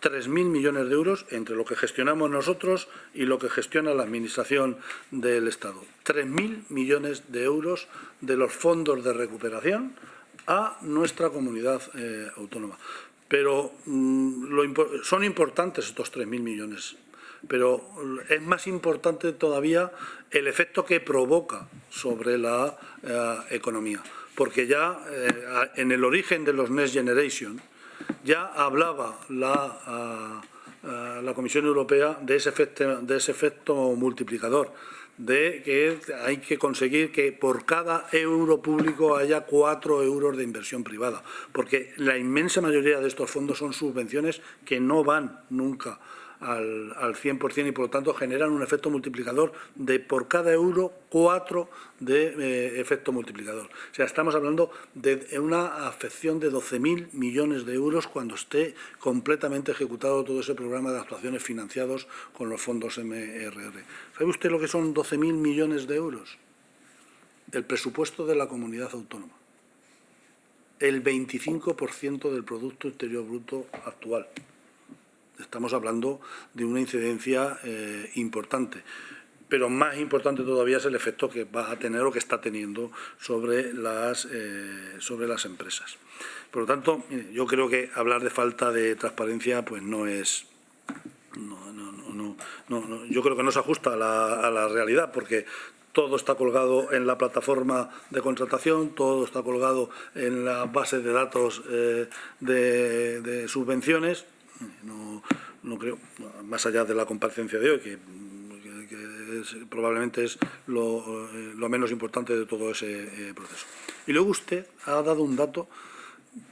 S3: 3.000 millones de euros entre lo que gestionamos nosotros y lo que gestiona la Administración del Estado. 3.000 millones de euros de los fondos de recuperación a nuestra comunidad autónoma. Pero son importantes estos 3.000 millones, pero es más importante todavía el efecto que provoca sobre la economía. Porque ya en el origen de los Next Generation ya hablaba la Comisión Europea de ese efecto multiplicador, de que hay que conseguir que por cada euro público haya 4 euros de inversión privada, porque la inmensa mayoría de estos fondos son subvenciones que no van nunca al 100% y por lo tanto generan un efecto multiplicador de por cada euro 4 de efecto multiplicador. O sea, estamos hablando de una afección de 12.000 millones de euros cuando esté completamente ejecutado todo ese programa de actuaciones financiados con los fondos MRR. ¿Sabe usted lo que son 12.000 millones de euros? El presupuesto de la comunidad autónoma. El 25% del Producto Interior Bruto actual. Estamos hablando de una incidencia importante, pero más importante todavía es el efecto que va a tener o que está teniendo sobre las empresas. Por lo tanto, yo creo que hablar de falta de transparencia pues no es... yo creo que no se ajusta a la realidad, porque todo está colgado en la plataforma de contratación, todo está colgado en la base de datos de subvenciones. No creo, más allá de la comparecencia de hoy, que probablemente es lo menos importante de todo ese proceso. Y luego usted ha dado un dato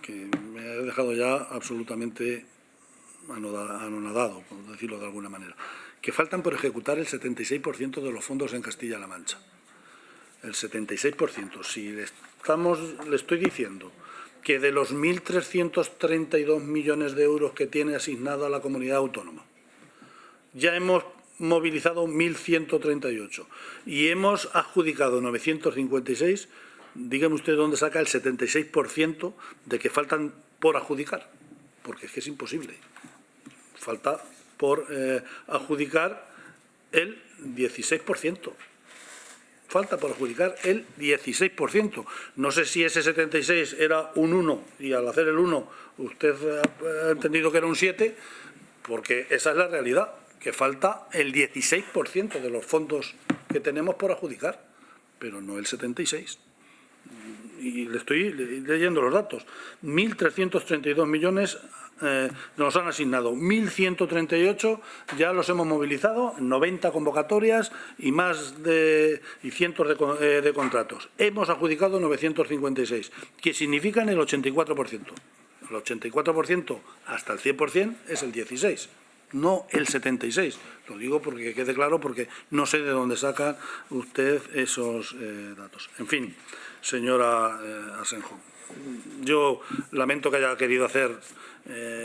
S3: que me ha dejado ya absolutamente anonadado, por decirlo de alguna manera, que faltan por ejecutar el 76% de los fondos en Castilla-La Mancha. El 76%. Si le estoy diciendo que de los 1.332 millones de euros que tiene asignado a la comunidad autónoma, ya hemos movilizado 1.138 y hemos adjudicado 956, dígame usted dónde saca el 76% de que faltan por adjudicar, porque es que es imposible. Falta por adjudicar el 16%. Falta por adjudicar el 16%. No sé si ese 76 era un 1 y al hacer el 1 usted ha entendido que era un 7, porque esa es la realidad, que falta el 16% de los fondos que tenemos por adjudicar, pero no el 76%. Y le estoy leyendo los datos. 1.332 millones nos han asignado, 1.138 ya los hemos movilizado, 90 convocatorias y cientos de contratos. Hemos adjudicado 956, que significan el 84%. El 84% hasta el 100% es el 16%. No el 76. Lo digo porque quede claro, porque no sé de dónde saca usted esos datos. En fin, señora Asenjo, yo lamento que haya querido hacer,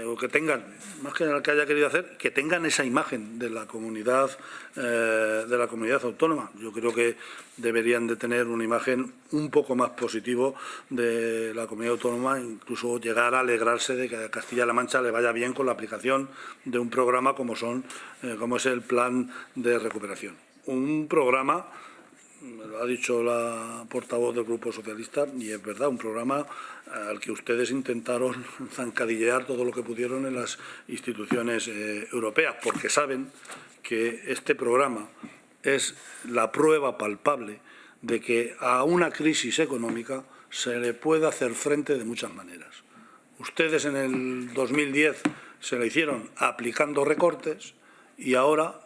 S3: o que tengan, más que haya querido hacer, que tengan esa imagen de la comunidad autónoma. Yo creo que deberían de tener una imagen un poco más positiva de la comunidad autónoma, incluso llegar a alegrarse de que a Castilla-La Mancha le vaya bien con la aplicación de un programa como es el Plan de Recuperación. Un programa, lo ha dicho la portavoz del Grupo Socialista, y es verdad, un programa al que ustedes intentaron zancadillear todo lo que pudieron en las instituciones europeas, porque saben que este programa es la prueba palpable de que a una crisis económica se le puede hacer frente de muchas maneras. Ustedes en el 2010 se le hicieron aplicando recortes, y ahora,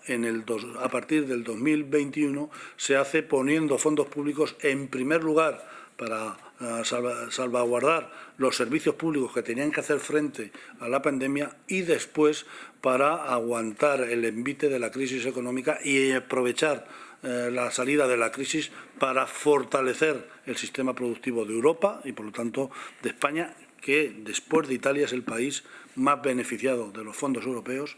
S3: a partir del 2021, se hace poniendo fondos públicos en primer lugar para salvaguardar los servicios públicos que tenían que hacer frente a la pandemia y después para aguantar el envite de la crisis económica y aprovechar la salida de la crisis para fortalecer el sistema productivo de Europa y, por lo tanto, de España, que después de Italia es el país más beneficiado de los fondos europeos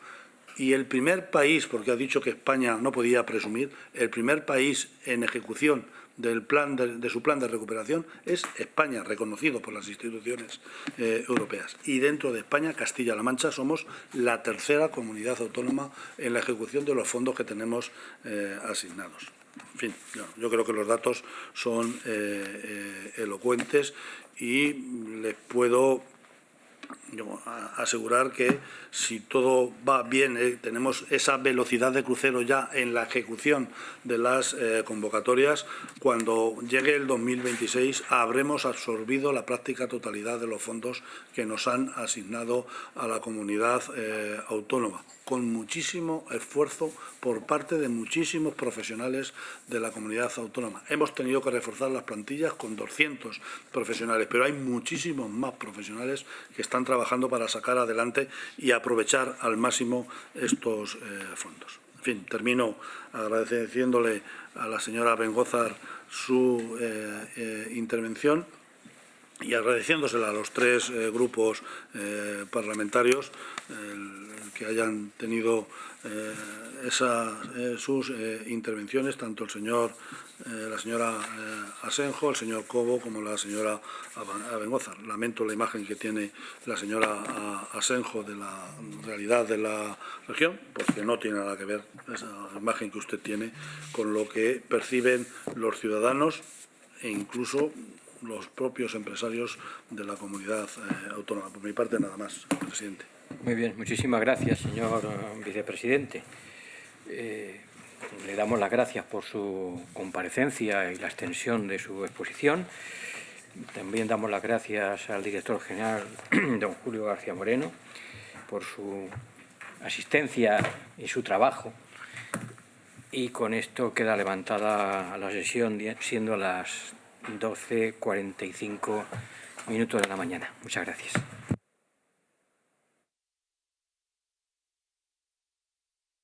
S3: y el primer país, porque ha dicho que España no podía presumir, el primer país en ejecución del plan de su plan de recuperación es España, reconocido por las instituciones europeas. Y dentro de España, Castilla-La Mancha, somos la tercera comunidad autónoma en la ejecución de los fondos que tenemos asignados. En fin, yo creo que los datos son elocuentes y les puedo asegurar que si todo va bien, tenemos esa velocidad de crucero ya en la ejecución de las convocatorias, cuando llegue el 2026 habremos absorbido la práctica totalidad de los fondos que nos han asignado a la comunidad autónoma, con muchísimo esfuerzo por parte de muchísimos profesionales de la comunidad autónoma. Hemos tenido que reforzar las plantillas con 200 profesionales, pero hay muchísimos más profesionales que están trabajando para sacar adelante y aprovechar al máximo estos fondos. En fin, termino agradeciéndole a la señora Bengózar su intervención y agradeciéndosela a los tres grupos parlamentarios que hayan tenido sus intervenciones, tanto la señora Asenjo, el señor Cobo como la señora Bengózar. Lamento la imagen que tiene la señora Asenjo de la realidad de la región, porque no tiene nada que ver esa imagen que usted tiene con lo que perciben los ciudadanos e incluso los propios empresarios de la comunidad autónoma. Por mi parte, nada más, presidente.
S1: Muy bien, muchísimas gracias, señor vicepresidente. Le damos las gracias por su comparecencia y la extensión de su exposición. También damos las gracias al director general, don Julio García Moreno, por su asistencia y su trabajo. Y con esto queda levantada la sesión, siendo las 12:45 de la mañana. Muchas gracias.